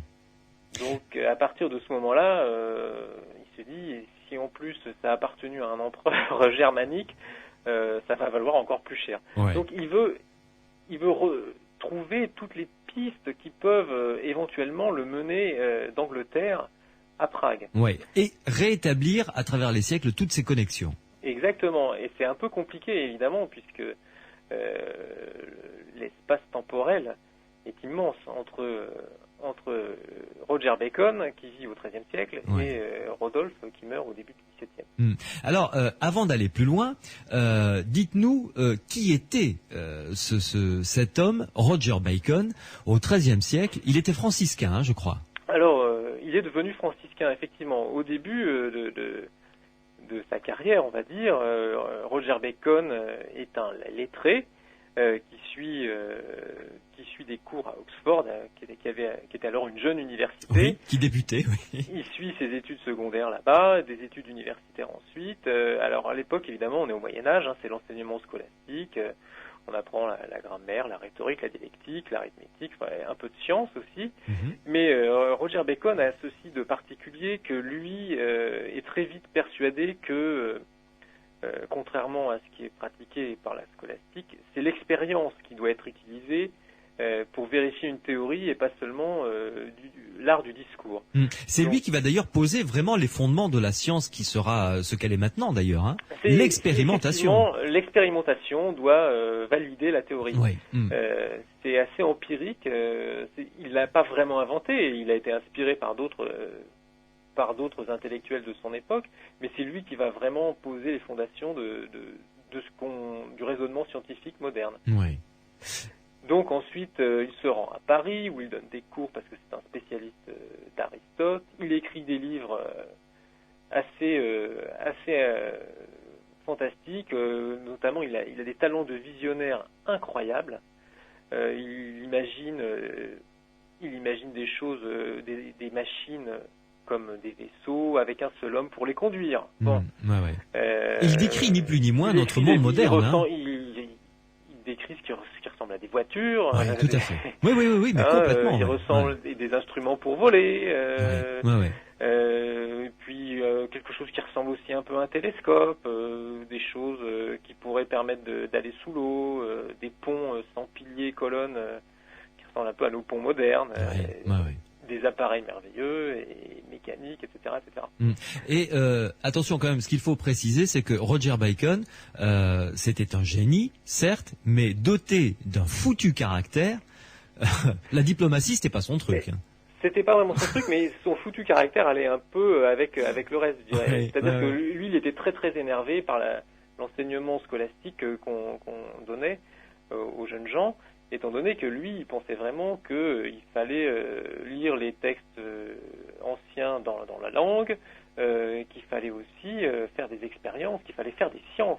Donc à partir de ce moment-là, il se dit, si en plus ça a appartenu à un empereur germanique, ça va valoir encore plus cher. Ouais. Donc il veut trouver toutes les pistes qui peuvent éventuellement le mener d'Angleterre à Prague. Ouais. Et rétablir à travers les siècles toutes ces connexions. Exactement. Et c'est un peu compliqué évidemment puisque l'espace temporel est immense entre Roger Bacon, qui vit au XIIIe siècle, et Rodolphe, qui meurt au début du XVIIe. Alors, avant d'aller plus loin, dites-nous qui était cet homme, Roger Bacon, au XIIIe siècle. Il était franciscain, je crois. Alors, il est devenu franciscain, effectivement. Au début de sa carrière, on va dire, Roger Bacon est un lettré, qui suit des cours à Oxford, qui était alors une jeune université. Oui, qui débutait, oui. Il suit ses études secondaires là-bas, des études universitaires ensuite. Alors à l'époque, évidemment, on est au Moyen-Âge, c'est l'enseignement scolastique. On apprend la grammaire, la rhétorique, la dialectique, l'arithmétique, un peu de science aussi. Mais Roger Bacon a ceci de particulier que lui est très vite persuadé que contrairement à ce qui est pratiqué par la scolastique, c'est l'expérience qui doit être utilisée pour vérifier une théorie et pas seulement l'art du discours. C'est lui qui va d'ailleurs poser vraiment les fondements de la science qui sera ce qu'elle est maintenant d'ailleurs. Hein. L'expérimentation. L'expérimentation doit valider la théorie. Oui. C'est assez empirique. Il l'a pas vraiment inventé. Il a été inspiré par d'autres intellectuels de son époque, mais c'est lui qui va vraiment poser les fondations du raisonnement scientifique moderne. Oui. Donc ensuite, il se rend à Paris, où il donne des cours parce que c'est un spécialiste d'Aristote. Il écrit des livres assez fantastiques, notamment il a des talents de visionnaire incroyables. Il imagine des choses, des machines comme des vaisseaux avec un seul homme pour les conduire. Bon. Il décrit ni plus ni moins notre monde moderne. Il décrit ce qui ressemble à des voitures. Oui, tout à fait. Oui, mais complètement. Il ressemble à des instruments pour voler. Puis quelque chose qui ressemble aussi un peu à un télescope, des choses qui pourraient permettre d'aller sous l'eau, des ponts sans piliers, colonnes, qui ressemblent un peu à nos ponts modernes. Des appareils merveilleux et mécaniques, etc. Et attention quand même, ce qu'il faut préciser, c'est que Roger Bacon, c'était un génie, certes, mais doté d'un foutu caractère. La diplomatie, c'était pas son truc. C'était pas vraiment son truc, mais son foutu caractère allait un peu avec le reste, je dirais. C'est-à-dire que lui, il était très très énervé par l'enseignement scolastique qu'on donnait aux jeunes gens. Étant donné que lui, il pensait vraiment qu'il fallait lire les textes anciens dans la langue, qu'il fallait aussi faire des expériences, qu'il fallait faire des sciences,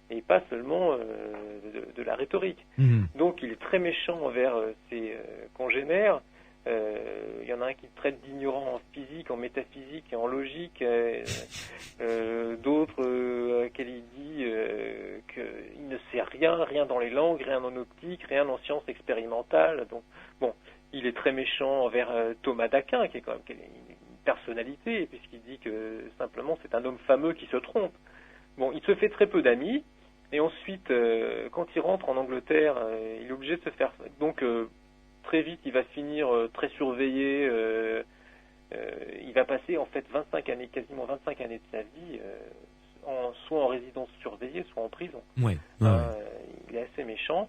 et pas seulement de la rhétorique. Donc il est très méchant envers ses congénères. Il y en a un qui traite d'ignorant en physique, en métaphysique et en logique, d'autres auxquels il dit qu'il ne sait rien dans les langues, rien en optique, rien en sciences expérimentales. Donc, bon, il est très méchant envers Thomas d'Aquin, qui est quand même une personnalité, puisqu'il dit que simplement c'est un homme fameux qui se trompe. Bon, il se fait très peu d'amis, et ensuite, quand il rentre en Angleterre, il est obligé de se faire... Donc, très vite, il va finir très surveillé. Il va passer en fait quasiment 25 années de sa vie, soit en résidence surveillée, soit en prison. Il est assez méchant.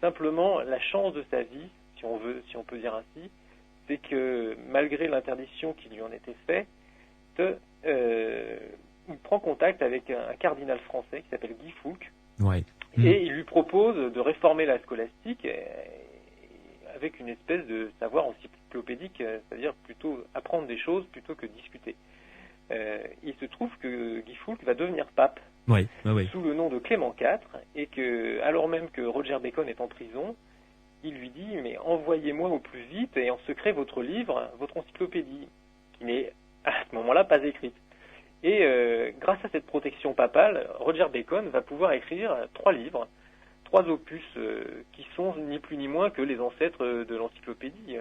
Simplement, la chance de sa vie, si on peut dire ainsi, c'est que malgré l'interdiction qui lui en était faite, il prend contact avec un cardinal français qui s'appelle Guy Fawkes, et il lui propose de réformer la scolastique. avec une espèce de savoir encyclopédique, c'est-à-dire plutôt apprendre des choses plutôt que discuter. Il se trouve que Guy Fawkes va devenir pape sous le nom de Clément IV, et que, alors même que Roger Bacon est en prison, il lui dit « Mais envoyez-moi au plus vite et en secret votre livre, votre encyclopédie », qui n'est à ce moment-là pas écrite. Et grâce à cette protection papale, Roger Bacon va pouvoir écrire 3 livres, 3 opus qui sont ni plus ni moins que les ancêtres de l'encyclopédie.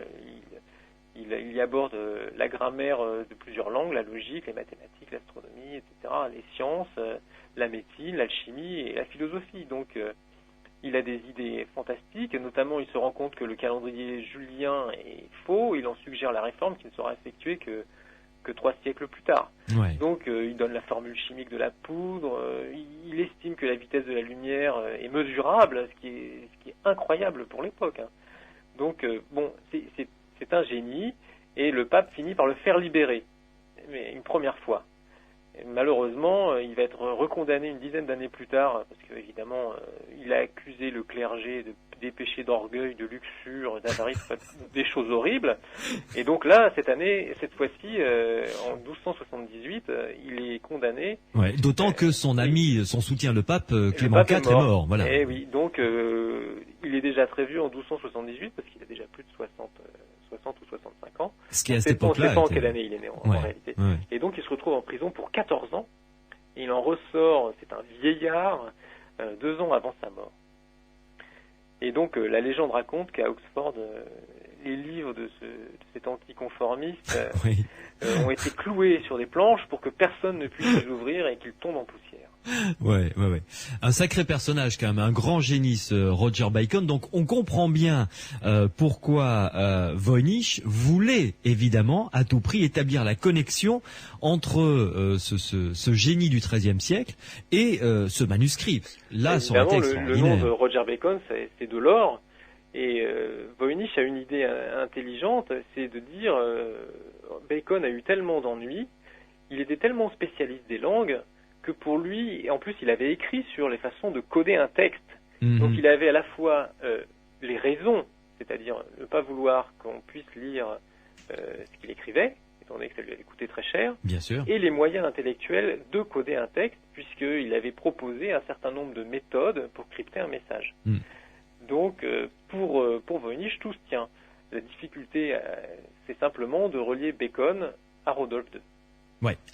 Il y aborde la grammaire de plusieurs langues, la logique, les mathématiques, l'astronomie, etc., les sciences, la médecine, l'alchimie et la philosophie. Donc il a des idées fantastiques, notamment il se rend compte que le calendrier julien est faux, il en suggère la réforme qui ne sera effectuée que 3 siècles plus tard. Donc il donne la formule chimique de la poudre, il estime que la vitesse de la lumière est mesurable, ce qui est incroyable pour l'époque. Donc c'est un génie, et le pape finit par le faire libérer, mais une première fois. Et malheureusement, il va être recondamné une dizaine d'années plus tard, parce qu'évidemment, il a accusé le clergé des péchés d'orgueil, de luxure, d'avarice, des choses horribles. Et donc là, cette fois-ci, en 1278, il est condamné. D'autant que son ami, son soutien, le pape Clément IV est mort. Voilà. Et oui, donc il est déjà très vieux en 1278, parce qu'il a déjà plus de 60 ou 65 ans. Ce qui à cette époque-là... On ne sait pas en quelle année il est né en réalité. Et donc il se retrouve en prison pour 14 ans. Et il en ressort, c'est un vieillard, 2 ans avant sa mort. Et donc la légende raconte qu'à Oxford, les livres de cet anticonformiste ont été cloués sur des planches pour que personne ne puisse les ouvrir et qu'ils tombent en poussière. Ouais. Un sacré personnage quand même, un grand génie, ce Roger Bacon. Donc on comprend bien pourquoi Voynich voulait évidemment à tout prix établir la connexion entre ce génie du XIIIe siècle et ce manuscrit. Là, ça aurait été extraordinaire. Le nom de Roger Bacon, c'est de l'or. Et Voynich a une idée intelligente, c'est de dire Bacon a eu tellement d'ennuis, il était tellement spécialiste des langues, que pour lui, et en plus il avait écrit sur les façons de coder un texte. Donc il avait à la fois les raisons, c'est-à-dire ne pas vouloir qu'on puisse lire ce qu'il écrivait, étant donné que ça lui avait coûté très cher, bien sûr, et les moyens intellectuels de coder un texte, puisqu'il avait proposé un certain nombre de méthodes pour crypter un message. Donc pour Voynich, tout se tient. La difficulté, c'est simplement de relier Bacon à Rodolphe II.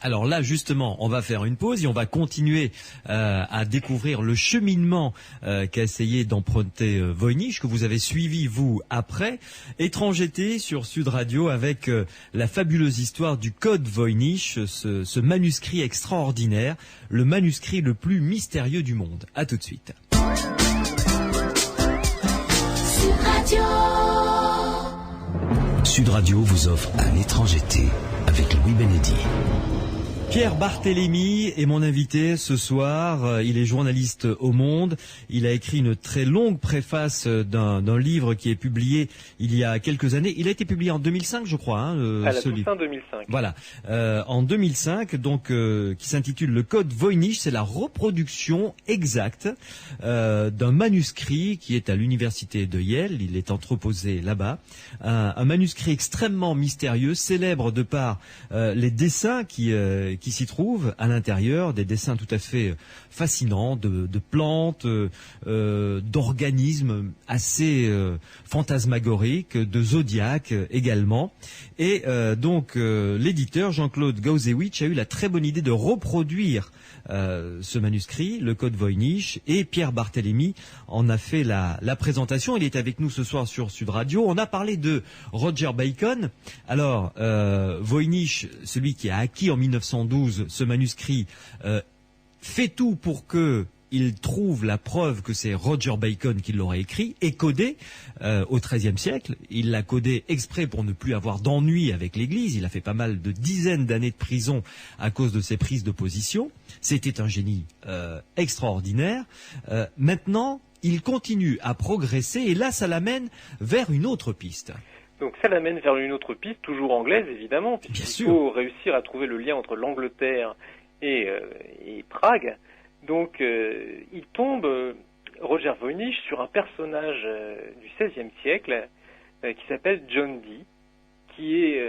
Alors là justement, on va faire une pause et on va continuer à découvrir le cheminement qu'a essayé d'emprunter Voynich, que vous avez suivi vous après. Étrangeté sur Sud Radio avec la fabuleuse histoire du Code Voynich, ce manuscrit extraordinaire, le manuscrit le plus mystérieux du monde. À tout de suite. Sud Radio vous offre un étrange été avec Louis Bénédy. Pierre Barthélémy est mon invité ce soir. Il est journaliste au Monde. Il a écrit une très longue préface d'un livre qui est publié il y a quelques années. Il a été publié en 2005, je crois. À la Toussaint 2005. Voilà, en 2005, donc qui s'intitule Le Code Voynich. C'est la reproduction exacte d'un manuscrit qui est à l'université de Yale. Il est entreposé là-bas. Un manuscrit extrêmement mystérieux, célèbre de par les dessins qui s'y trouvent à l'intérieur, des dessins tout à fait fascinants de plantes, d'organismes assez fantasmagoriques, de zodiaques également. Et donc l'éditeur Jean-Claude Gauzewitsch a eu la très bonne idée de reproduire ce manuscrit, le Code Voynich, et Pierre Barthélémy en a fait la présentation. Il est avec nous ce soir sur Sud Radio. On a parlé de Roger Bacon. Alors, Voynich, celui qui a acquis en 1912 ce manuscrit, fait tout pour que il trouve la preuve que c'est Roger Bacon qui l'aurait écrit et codé au XIIIe siècle. Il l'a codé exprès pour ne plus avoir d'ennui avec l'Église. Il a fait pas mal de dizaines d'années de prison à cause de ses prises de position. C'était un génie extraordinaire. Maintenant, il continue à progresser et là, ça l'amène vers une autre piste. Donc ça l'amène vers une autre piste, toujours anglaise évidemment, puisqu'il faut réussir à trouver le lien entre l'Angleterre et Prague. Donc il tombe, Roger Voynich, sur un personnage du XVIe siècle qui s'appelle John Dee, qui est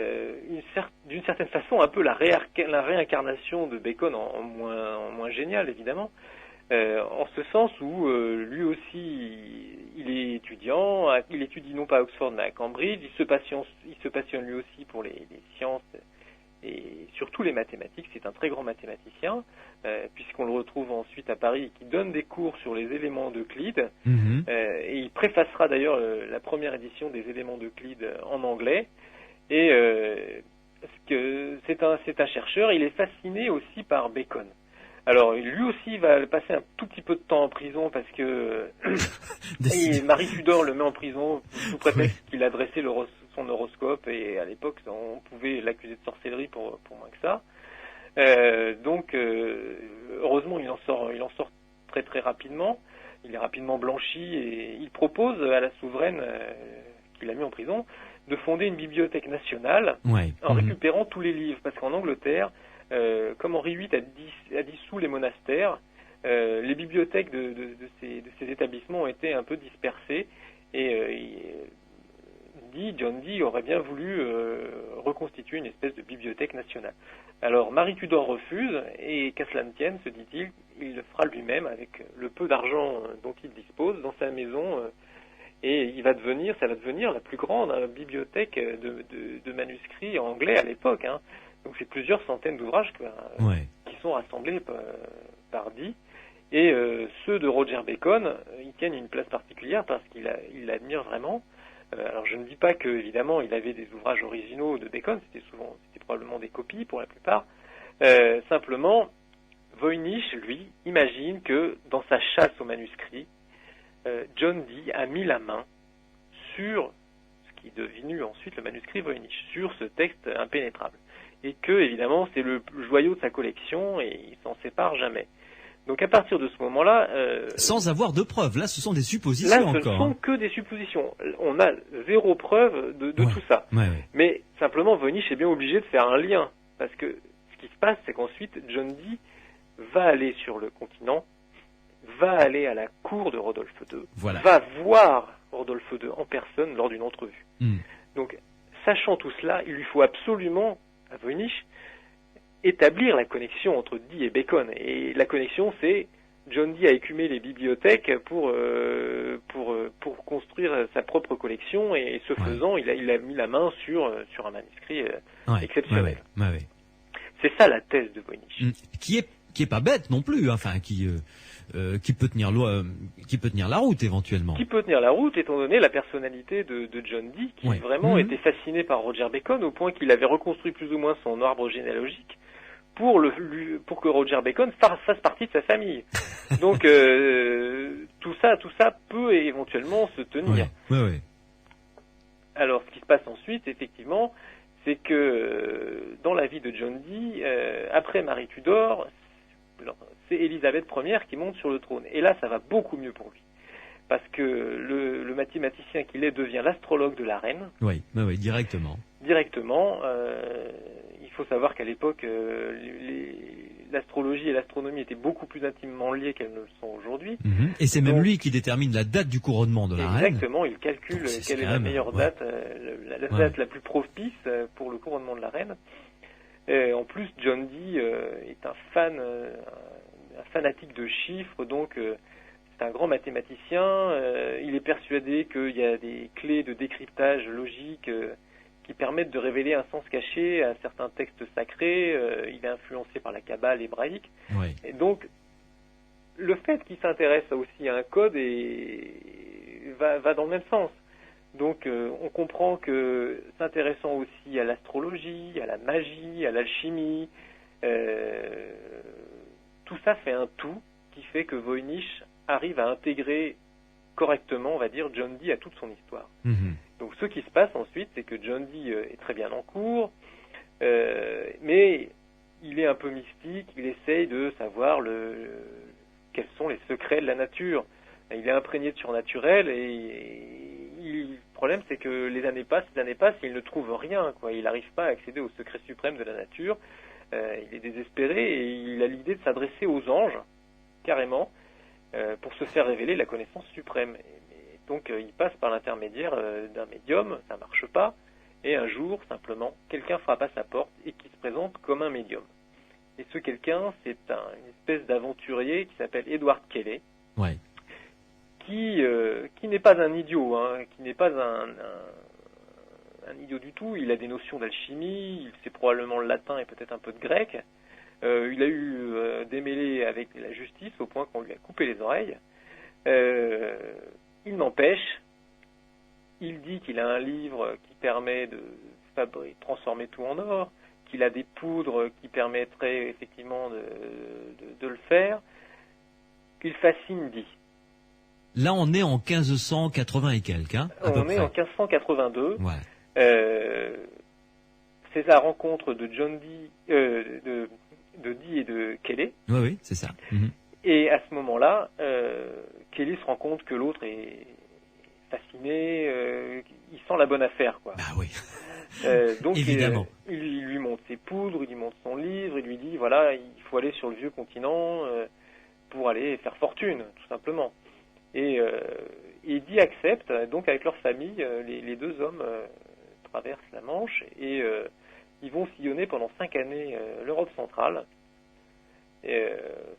d'une certaine façon un peu la réincarnation de Bacon en moins génial, évidemment, en ce sens où lui aussi il est étudiant, il étudie non pas à Oxford mais à Cambridge, il se passionne lui aussi pour les sciences et surtout les mathématiques. C'est un très grand mathématicien, puisqu'on le retrouve ensuite à Paris, qui donne des cours sur les éléments d'Euclide, et il préfacera d'ailleurs la première édition des éléments d'Euclide en anglais. Et c'est un chercheur, il est fasciné aussi par Bacon. Alors lui aussi va passer un tout petit peu de temps en prison parce que Marie Tudor le met en prison sous prétexte qu'il a dressé son horoscope, et à l'époque on pouvait l'accuser de sorcellerie pour moins que ça. Donc heureusement il en sort très très rapidement. Il est rapidement blanchi et il propose à la souveraine qui l'a mis en prison de fonder une bibliothèque nationale en récupérant tous les livres, parce qu'en Angleterre, comme Henri VIII a dissous les monastères, les bibliothèques de ces établissements ont été un peu dispersées, et John Dee aurait bien voulu reconstituer une espèce de bibliothèque nationale. Alors Marie Tudor refuse, et qu'à cela ne tienne, se dit-il, il le fera lui-même avec le peu d'argent dont il dispose dans sa maison, et ça va devenir la plus grande bibliothèque de manuscrits anglais à l'époque. Donc c'est plusieurs centaines d'ouvrages qui sont rassemblés par Dee. Et ceux de Roger Bacon, ils tiennent une place particulière parce qu'il l'admire vraiment. Alors je ne dis pas qu'évidemment il avait des ouvrages originaux de Bacon, c'était probablement des copies pour la plupart. Simplement, Voynich, lui, imagine que dans sa chasse aux manuscrits, John Dee a mis la main sur ce qui est devenu ensuite le manuscrit Voynich, sur ce texte impénétrable. Et que, évidemment, c'est le joyau de sa collection et il s'en sépare jamais. Donc à partir de ce moment-là... sans avoir de preuves, là ce sont des suppositions encore. Là ce ne sont que des suppositions. On a zéro preuve de tout ça. Mais simplement, Voynich est bien obligé de faire un lien. Parce que ce qui se passe, c'est qu'ensuite, John Dee va aller sur le continent, va aller à la cour de Rodolphe II, va voir Rodolphe II en personne lors d'une entrevue. Donc, sachant tout cela, il lui faut absolument, à Voynich, établir la connexion entre Dee et Bacon. Et la connexion, c'est John Dee a écumé les bibliothèques pour construire sa propre collection, et ce faisant, il a mis la main sur un manuscrit exceptionnel. C'est ça la thèse de Voynich. Qui est pas bête non plus, enfin qui peut tenir la route éventuellement. Qui peut tenir la route étant donné la personnalité de John Dee, qui vraiment était fasciné par Roger Bacon au point qu'il avait reconstruit plus ou moins son arbre généalogique pour que Roger Bacon fasse partie de sa famille. Donc tout ça peut éventuellement se tenir. Alors ce qui se passe ensuite, effectivement, c'est que dans la vie de John Dee, après Marie Tudor, c'est Élisabeth Ier qui monte sur le trône. Et là, ça va beaucoup mieux pour lui. Parce que le mathématicien qu'il est devient l'astrologue de la reine. Oui, directement. Directement. Il faut savoir qu'à l'époque, l'astrologie et l'astronomie étaient beaucoup plus intimement liées qu'elles ne le sont aujourd'hui. Et c'est même lui qui détermine la date du couronnement de la reine. Exactement, il calcule quelle est la meilleure date, la date la plus propice pour le couronnement de la reine. En plus, John Dee est un fanatique de chiffres, donc c'est un grand mathématicien. Il est persuadé qu'il y a des clés de décryptage logique qui permettent de révéler un sens caché à certains textes sacrés. Il est influencé par la Kabbale hébraïque. Et donc, le fait qu'il s'intéresse aussi à un code va dans le même sens. Donc on comprend que s'intéressant aussi à l'astrologie, à la magie, à l'alchimie, tout ça fait un tout qui fait que Voynich arrive à intégrer correctement, on va dire, John Dee à toute son histoire. Donc ce qui se passe ensuite, c'est que John Dee est très bien en cours, mais il est un peu mystique, il essaye de savoir quels sont les secrets de la nature. Il est imprégné de surnaturel le problème, c'est que les années passent, et il ne trouve rien, quoi. Il n'arrive pas à accéder au secret suprême de la nature. Il est désespéré et il a l'idée de s'adresser aux anges, carrément, pour se faire révéler la connaissance suprême. Mais Donc il passe par l'intermédiaire d'un médium, ça marche pas, et un jour, simplement, quelqu'un frappe à sa porte et qui se présente comme un médium. Et ce quelqu'un, c'est une espèce d'aventurier qui s'appelle Edward Kelley, ouais. qui n'est pas un idiot, qui n'est pas un idiot du tout. Il a des notions d'alchimie, il sait probablement le latin et peut-être un peu de grec. Il a eu des mêlées avec la justice au point qu'on lui a coupé les oreilles. Il n'empêche, il dit qu'il a un livre qui permet de transformer tout en or, qu'il a des poudres qui permettraient effectivement de le faire. Il fascine dit. Là, on est en 1580 et quelques, hein, à peu On est près. en 1582. Ouais. C'est la rencontre de John Dee, de Dee et de Kelley. Oui, oui, c'est ça. Mm-hmm. Et à ce moment-là, Kelley se rend compte que l'autre est fasciné, il sent la bonne affaire, quoi. Bah oui. Donc évidemment. Il lui montre ses poudres, il lui montre son livre, il lui dit voilà, il faut aller sur le vieux continent pour aller faire fortune, tout simplement. Et Dee accepte, donc avec leur famille, les deux hommes traversent la Manche et ils vont sillonner pendant 5 années l'Europe centrale. Et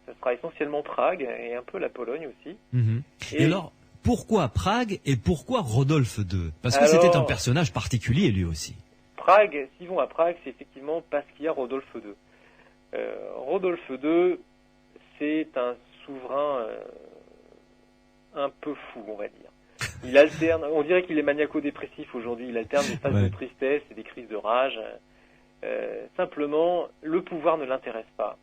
ça sera essentiellement Prague et un peu la Pologne aussi. Mm-hmm. Et alors, pourquoi Prague et pourquoi Rodolphe II? Parce que c'était un personnage particulier lui aussi. Prague, s'ils vont à Prague, c'est effectivement parce qu'il y a Rodolphe II. Rodolphe II, c'est un souverain un peu fou, on va dire. Il alterne, on dirait qu'il est maniaco-dépressif aujourd'hui, il alterne des phases de tristesse et des crises de rage. Simplement, le pouvoir ne l'intéresse pas.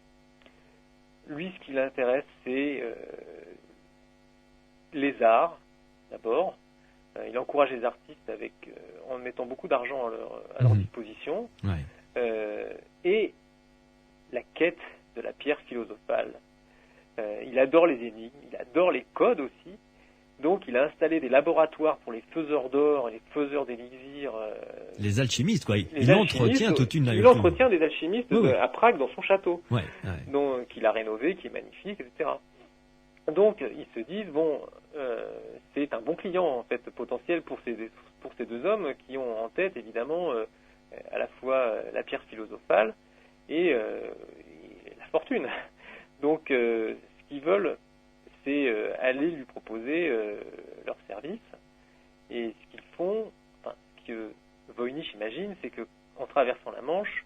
Lui, ce qui l'intéresse, c'est les arts, d'abord. Il encourage les artistes en mettant beaucoup d'argent à leur disposition. Ouais. Et la quête de la pierre philosophale. Il adore les énigmes, il adore les codes aussi. Donc, il a installé des laboratoires pour les faiseurs d'or et les faiseurs d'élixir. Les alchimistes, quoi. Il entretient toute une... Il entretient des alchimistes à Prague dans son château. Ouais. Donc, qu'il a rénové, qui est magnifique, etc. Donc, ils se disent, bon, c'est un bon client, en fait, potentiel pour ces deux hommes qui ont en tête, évidemment, à la fois la pierre philosophale et la fortune. Donc, ce qu'ils veulent, c'est aller lui proposer leur service. Et ce qu'ils font, ce que Voynich imagine, c'est qu'en traversant la Manche,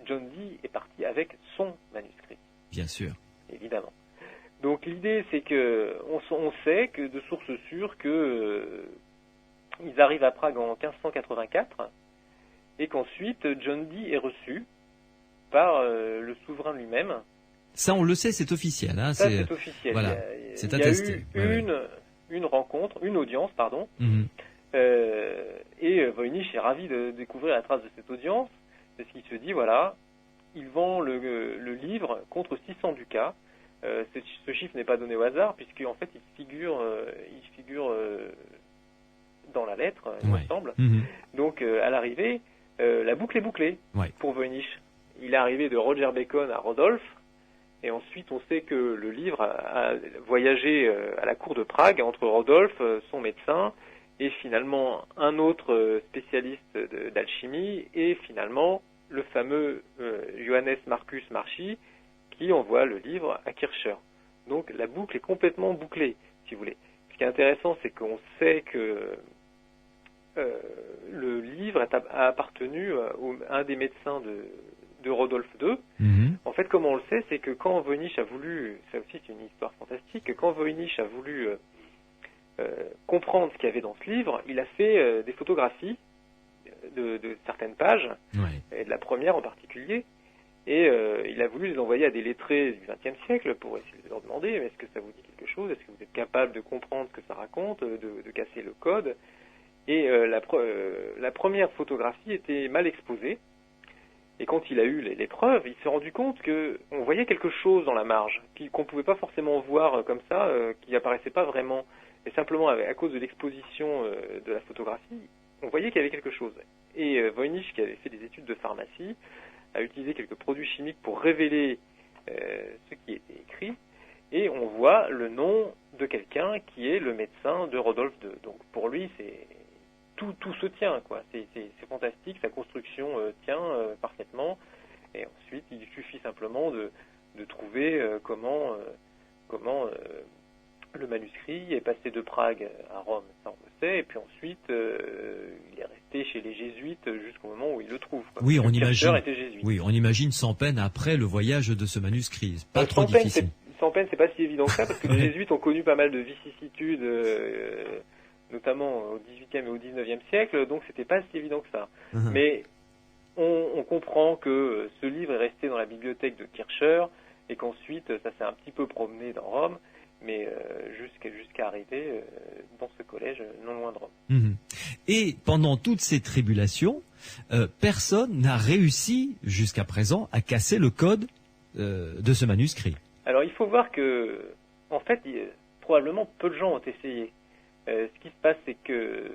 John Dee est parti avec son manuscrit. Bien sûr. Évidemment. Donc l'idée, c'est que on sait que de sources sûres que ils arrivent à Prague en 1584 et qu'ensuite John Dee est reçu par le souverain lui-même. Ça, on le sait, c'est officiel. Hein, ça, c'est officiel. Voilà, c'est attesté. Il y a eu une rencontre, une audience, pardon. Mm-hmm. Et Voynich est ravi de découvrir la trace de cette audience, parce qu'il se dit, voilà, il vend le livre contre 600 ducats. Ce chiffre n'est pas donné au hasard, puisqu'en fait, il figure dans la lettre, il me semble. Mm-hmm. Donc, à l'arrivée, la boucle est bouclée pour Voynich. Il est arrivé de Roger Bacon à Rodolphe, et ensuite, on sait que le livre a voyagé à la cour de Prague entre Rodolphe, son médecin, et finalement un autre spécialiste d'alchimie, et finalement le fameux Johannes Marcus Marchi, qui envoie le livre à Kircher. Donc la boucle est complètement bouclée, si vous voulez. Ce qui est intéressant, c'est qu'on sait que le livre a appartenu à un des médecins de Rodolphe II. Mm-hmm. En fait, comment on le sait, c'est que quand Voynich a voulu, ça aussi c'est une histoire fantastique, quand Voynich a voulu comprendre ce qu'il y avait dans ce livre, il a fait des photographies de certaines pages, et de la première en particulier, et il a voulu les envoyer à des lettrés du XXe siècle pour essayer de leur demander, est-ce que ça vous dit quelque chose, est-ce que vous êtes capable de comprendre ce que ça raconte, de casser le code. Et la première photographie était mal exposée. Et quand il a eu les preuves, il s'est rendu compte qu'on voyait quelque chose dans la marge, qu'on ne pouvait pas forcément voir comme ça, qui apparaissait pas vraiment. Et simplement, à cause de l'exposition de la photographie, on voyait qu'il y avait quelque chose. Et Voynich, qui avait fait des études de pharmacie, a utilisé quelques produits chimiques pour révéler ce qui était écrit. et on voit le nom de quelqu'un qui est le médecin de Rodolphe II. Donc pour lui, tout se tient, quoi. C'est fantastique, sa construction tient parfaitement, et ensuite il suffit simplement de trouver comment le manuscrit est passé de Prague à Rome, ça on le sait, et puis ensuite il est resté chez les jésuites jusqu'au moment où il le trouve. Oui, on imagine sans peine après le voyage de ce manuscrit. Pas trop difficile. Sans peine, c'est pas si évident que ça, parce que les jésuites ont connu pas mal de vicissitudes, notamment au XVIIIe et au XIXe siècle, donc c'était pas si évident que ça. Mais on comprend que ce livre est resté dans la bibliothèque de Kircher, et qu'ensuite ça s'est un petit peu promené dans Rome, mais jusqu'à arriver dans ce collège non loin de Rome. Et pendant toutes ces tribulations, personne n'a réussi jusqu'à présent à casser le code de ce manuscrit. Alors il faut voir que, en fait, probablement peu de gens ont essayé. Ce qui se passe, c'est que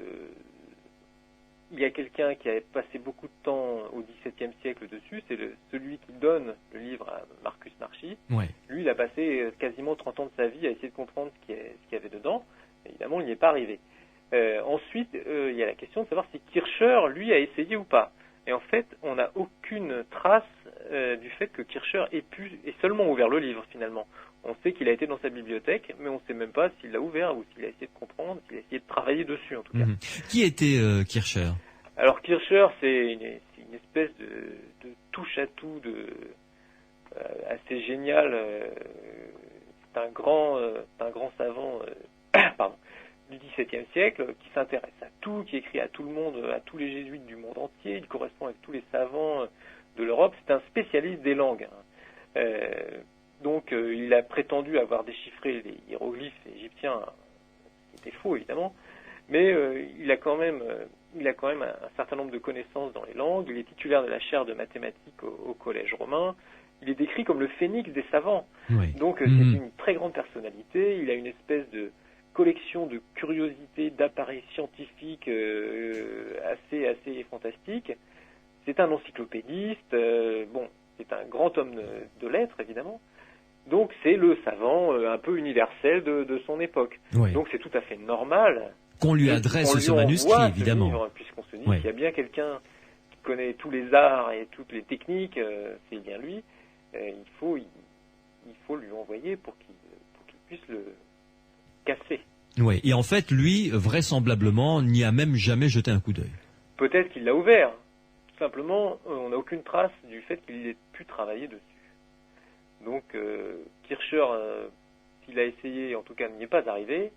il y a quelqu'un qui a passé beaucoup de temps au XVIIe siècle dessus, c'est celui qui donne le livre à Marcus Marchi. Ouais. Lui, il a passé quasiment 30 ans de sa vie à essayer de comprendre ce qu'il y avait dedans. Évidemment, il n'y est pas arrivé. Ensuite, il y a la question de savoir si Kircher, lui, a essayé ou pas. Et en fait, on n'a aucune trace du fait que Kircher ait seulement ouvert le livre, finalement. On sait qu'il a été dans sa bibliothèque, mais on ne sait même pas s'il l'a ouvert ou s'il a essayé de comprendre, s'il a essayé de travailler dessus, en tout cas. Qui était Kircher ? Alors, Kircher, c'est une espèce de touche-à-tout assez génial. C'est un grand savant du XVIIe siècle qui s'intéresse à tout, qui écrit à tout le monde, à tous les jésuites du monde entier. Il correspond avec tous les savants de l'Europe. C'est un spécialiste des langues. Donc, il a prétendu avoir déchiffré les hiéroglyphes égyptiens, ce qui était faux, évidemment. Mais il a quand même un certain nombre de connaissances dans les langues. Il est titulaire de la chaire de mathématiques au collège romain. Il est décrit comme le phénix des savants. Oui. Donc, c'est une très grande personnalité. Il a une espèce de collection de curiosités, d'appareils scientifiques assez fantastiques. C'est un encyclopédiste. C'est un grand homme de lettres, évidemment. Donc, c'est le savant un peu universel de son époque. Oui. Donc, c'est tout à fait normal qu'on lui adresse ce manuscrit, évidemment. Puisqu'on se dit qu'il y a bien quelqu'un qui connaît tous les arts et toutes les techniques, c'est bien lui. Il faut lui envoyer pour qu'il puisse le casser. Oui, et en fait, lui, vraisemblablement, n'y a même jamais jeté un coup d'œil. Peut-être qu'il l'a ouvert. Tout simplement, on n'a aucune trace du fait qu'il ait pu travailler dessus. Donc, Kircher, s'il a essayé, en tout cas, n'y est pas arrivé.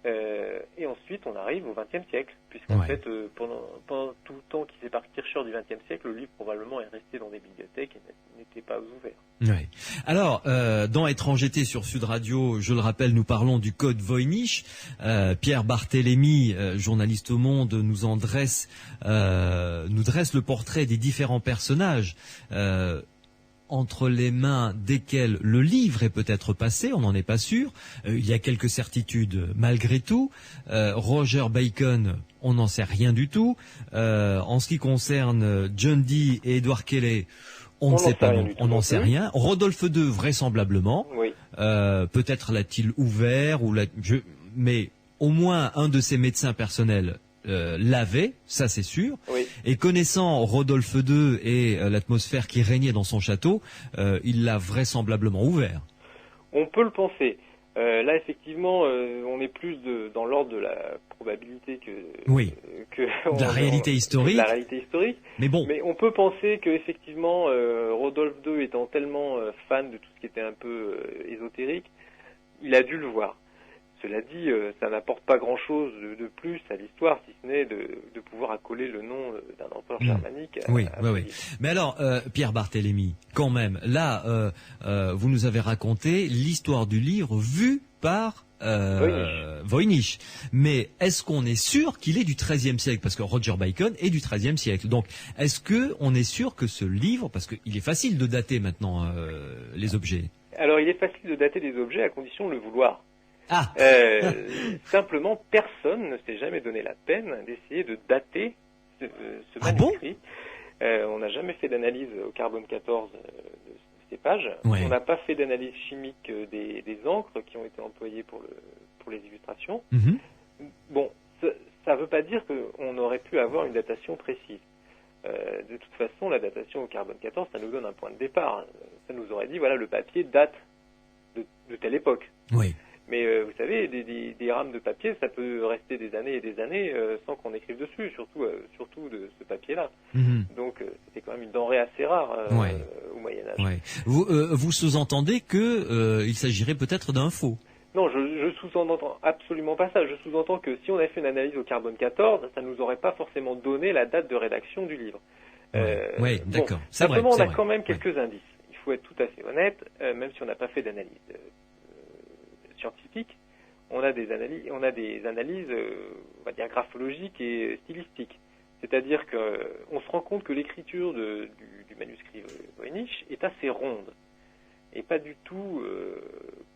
Et ensuite, on arrive au XXe siècle, puisqu'en fait, pendant tout le temps qui sépare Kircher du XXe siècle, le livre probablement est resté dans des bibliothèques et n'était pas ouvert. Oui. Alors, dans Étrangeté sur Sud Radio, je le rappelle, nous parlons du code Voynich. Pierre Barthélémy, journaliste au Monde, nous dresse le portrait des différents personnages entre les mains desquels le livre est peut-être passé, on n'en est pas sûr. Il y a quelques certitudes malgré tout. Roger Bacon, on n'en sait rien du tout. En ce qui concerne John Dee et Edward Kelly, on ne sait pas, on n'en sait rien. Rodolphe II, vraisemblablement. Oui. Peut-être l'a-t-il ouvert, mais au moins un de ses médecins personnels l'avait, ça c'est sûr. Oui. Et connaissant Rodolphe II et l'atmosphère qui régnait dans son château, il l'a vraisemblablement ouvert. On peut le penser. Là, effectivement, on est plus dans l'ordre de la probabilité que de la réalité historique. La réalité historique. Mais bon. Mais on peut penser que effectivement, Rodolphe II étant tellement fan de tout ce qui était un peu ésotérique, il a dû le voir. Cela dit, ça n'apporte pas grand-chose de plus à l'histoire, si ce n'est de pouvoir accoler le nom d'un empereur germanique. Oui. Mais alors, Pierre Barthélémy, quand même, là, vous nous avez raconté l'histoire du livre vue par Voynich. Mais est-ce qu'on est sûr qu'il est du XIIIe siècle? Parce que Roger Bacon est du XIIIe siècle. Donc, est-ce qu'on est sûr que ce livre, parce qu'il est facile de dater maintenant les objets. Alors, il est facile de dater des objets à condition de le vouloir. Simplement, personne ne s'est jamais donné la peine d'essayer de dater ce manuscrit. On n'a jamais fait d'analyse au carbone 14 de cépage. Ouais. On n'a pas fait d'analyse chimique des encres qui ont été employées pour les illustrations. Mhm. Bon, ça ne veut pas dire qu'on aurait pu avoir une datation précise. De toute façon, la datation au carbone 14, ça nous donne un point de départ. Ça nous aurait dit, voilà, le papier date de telle époque. Oui. Mais vous savez, des rames de papier, ça peut rester des années et des années sans qu'on écrive dessus, surtout de ce papier-là. Mhm. Donc c'était quand même une denrée assez rare Ouais. au Moyen-Âge. Ouais. Vous sous-entendez que il s'agirait peut-être d'un faux? Non, je sous-entends absolument pas ça. Je sous-entends que si on avait fait une analyse au carbone 14, ça nous aurait pas forcément donné la date de rédaction du livre. Oui, d'accord. Bon, C'est vrai. simplement, on a vrai. quand même quelques indices. Il faut être tout à fait honnête, même si on n'a pas fait d'analyse scientifique, on a des analyses, on va dire graphologiques et stylistiques. C'est-à-dire que on se rend compte que l'écriture du manuscrit Voynich est assez ronde et pas du tout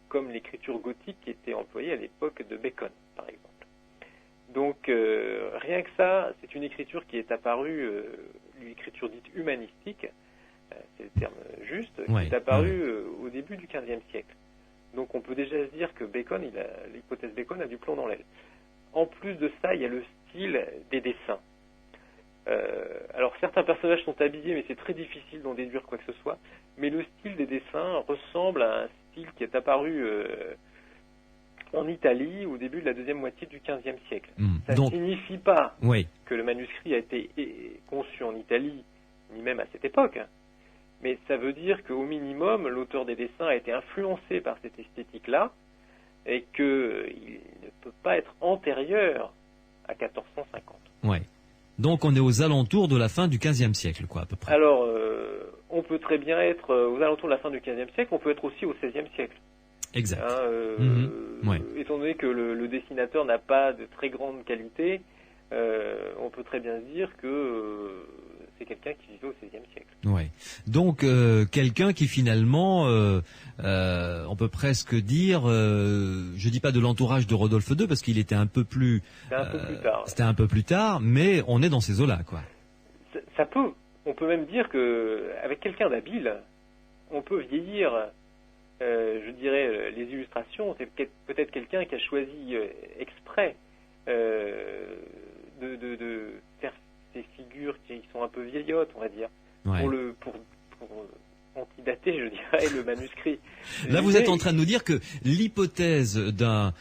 comme l'écriture gothique qui était employée à l'époque de Bacon, par exemple. Donc rien que ça, c'est une écriture qui est apparue, l'écriture dite humanistique, c'est le terme juste, qui est apparue au début du XVe siècle. Donc on peut déjà se dire que Bacon, l'hypothèse Bacon a du plomb dans l'aile. En plus de ça, il y a le style des dessins. Alors certains personnages sont habillés, mais c'est très difficile d'en déduire quoi que ce soit. Mais le style des dessins ressemble à un style qui est apparu en Italie au début de la deuxième moitié du XVe siècle. Ça ne signifie pas que le manuscrit a été conçu en Italie, ni même à cette époque. Mais ça veut dire qu'au minimum, l'auteur des dessins a été influencé par cette esthétique-là et qu'il ne peut pas être antérieur à 1450. Ouais. Donc on est aux alentours de la fin du XVe siècle, quoi, à peu près. Alors, on peut très bien être aux alentours de la fin du XVe siècle, on peut être aussi au XVIe siècle. Exact. Étant donné que le dessinateur n'a pas de très grande qualité, on peut très bien se dire que c'est quelqu'un qui vivait au XVIe siècle. Ouais. Donc quelqu'un qui finalement, on peut presque dire, je dis pas de l'entourage de Rodolphe II parce qu'il était un peu plus. C'était un peu plus tard. C'était un peu plus tard, mais on est dans ces eaux-là, quoi. Ça peut. On peut même dire que avec quelqu'un d'habile, on peut vieillir. Je dirais les illustrations. C'est peut-être quelqu'un qui a choisi exprès de faire ces figures qui sont un peu vieillottes, on va dire, pour antidater, je dirais, le manuscrit. Là, vous êtes en train de nous dire que l'hypothèse d'un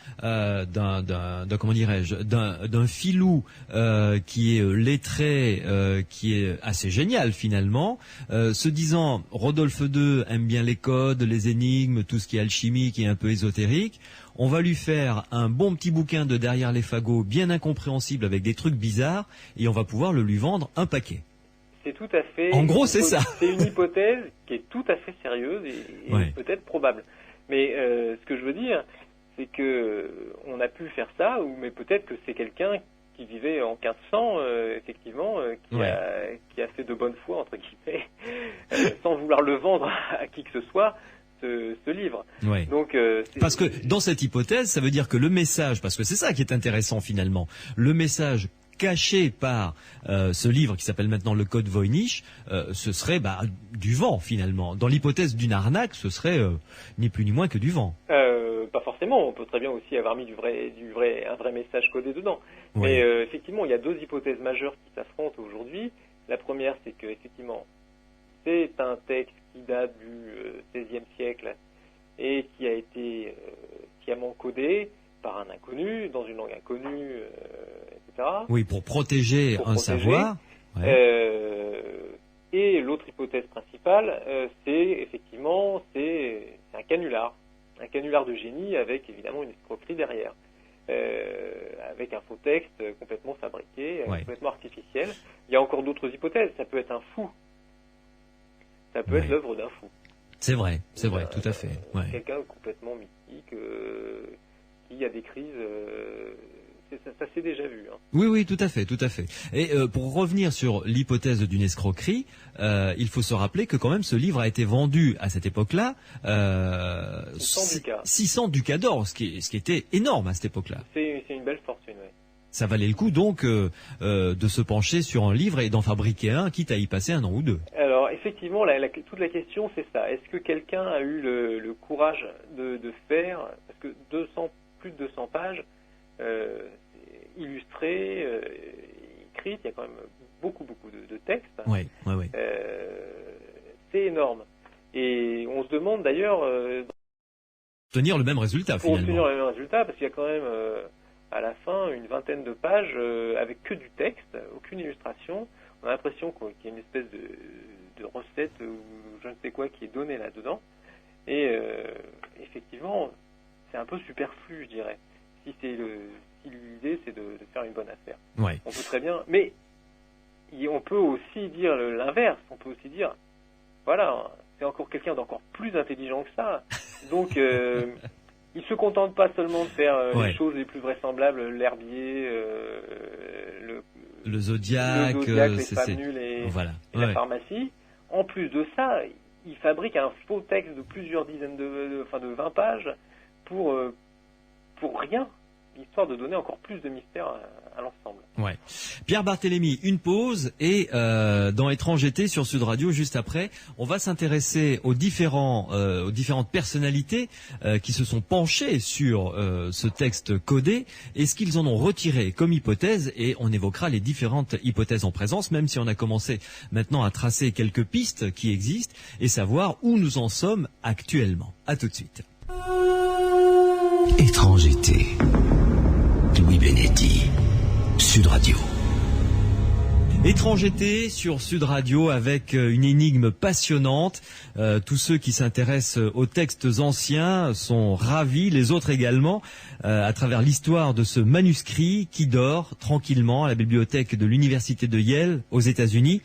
comment dirais-je, d'un filou qui est lettré, qui est assez génial finalement, se disant Rodolphe II aime bien les codes, les énigmes, tout ce qui est alchimique et un peu ésotérique. On va lui faire un bon petit bouquin de derrière les fagots, bien incompréhensible avec des trucs bizarres, et on va pouvoir le lui vendre un paquet. C'est tout à fait. En gros, c'est ça. C'est une hypothèse qui est tout à fait sérieuse et peut-être probable. Mais ce que je veux dire, c'est que on a pu faire ça, mais peut-être que c'est quelqu'un qui vivait en 1500, effectivement, qui a fait de bonne foi entre guillemets, sans vouloir le vendre à qui que ce soit. Ce livre. Ouais. Donc, parce que dans cette hypothèse, ça veut dire que le message, parce que c'est ça qui est intéressant finalement, le message caché par ce livre qui s'appelle maintenant le Code Voynich, ce serait du vent finalement. Dans l'hypothèse d'une arnaque, ce serait ni plus ni moins que du vent. Pas forcément. On peut très bien aussi avoir mis un vrai message codé dedans. Mais effectivement, il y a deux hypothèses majeures qui s'affrontent aujourd'hui. La première, c'est que effectivement, c'est un texte qui date du XVIe siècle et qui a été sciemment codé par un inconnu, dans une langue inconnue, etc. Oui, pour protéger un savoir. Et l'autre hypothèse principale, c'est un canular. Un canular de génie avec évidemment une escroquerie derrière. Avec un faux texte complètement fabriqué, complètement artificiel. Il y a encore d'autres hypothèses. Ça peut être un fou. Ça peut être l'œuvre d'un fou. C'est vrai, tout à fait. Quelqu'un complètement mythique qui a des crises. Ça s'est déjà vu. Hein. Oui, tout à fait. Et pour revenir sur l'hypothèse d'une escroquerie, il faut se rappeler que quand même ce livre a été vendu à cette époque-là 600 ducats d'or, ce qui était énorme à cette époque-là. C'est une belle fortune, oui. Ça valait le coup donc de se pencher sur un livre et d'en fabriquer un, quitte à y passer un an ou deux. Alors effectivement, toute la question, c'est ça. Est-ce que quelqu'un a eu le courage de faire, parce que plus de 200 pages illustrées, écrites, il y a quand même beaucoup de textes. Oui. C'est énorme. Et on se demande d'ailleurs... Tenir le même résultat, finalement. Pour tenir le même résultat, parce qu'il y a quand même, à la fin, une vingtaine de pages avec que du texte, aucune illustration. On a l'impression qu'il y a une espèce de recette ou je ne sais quoi qui est donnée là-dedans. Et effectivement, c'est un peu superflu, je dirais. Si l'idée, c'est de faire une bonne affaire. Ouais. On peut très bien... Mais on peut aussi dire l'inverse. On peut aussi dire, voilà, c'est encore quelqu'un d'encore plus intelligent que ça. Donc, il se contente pas seulement de faire les choses les plus vraisemblables, l'herbier, le zodiaque, les femmes nulles et la pharmacie. En plus de ça, il fabrique un faux texte de plusieurs dizaines de 20 pages pour rien, histoire de donner encore plus de mystère à l'ensemble. Ouais. Pierre Barthélémy, une pause et dans Étrangeté sur Sud Radio, juste après, on va s'intéresser aux différentes personnalités qui se sont penchées sur ce texte codé et ce qu'ils en ont retiré comme hypothèse, et on évoquera les différentes hypothèses en présence, même si on a commencé maintenant à tracer quelques pistes qui existent et savoir où nous en sommes actuellement. À tout de suite. Étrangeté. Louis Benetti, Sud Radio. Étrangeté sur Sud Radio avec une énigme passionnante. Tous ceux qui s'intéressent aux textes anciens sont ravis, les autres également, à travers l'histoire de ce manuscrit qui dort tranquillement à la bibliothèque de l'université de Yale aux États-Unis,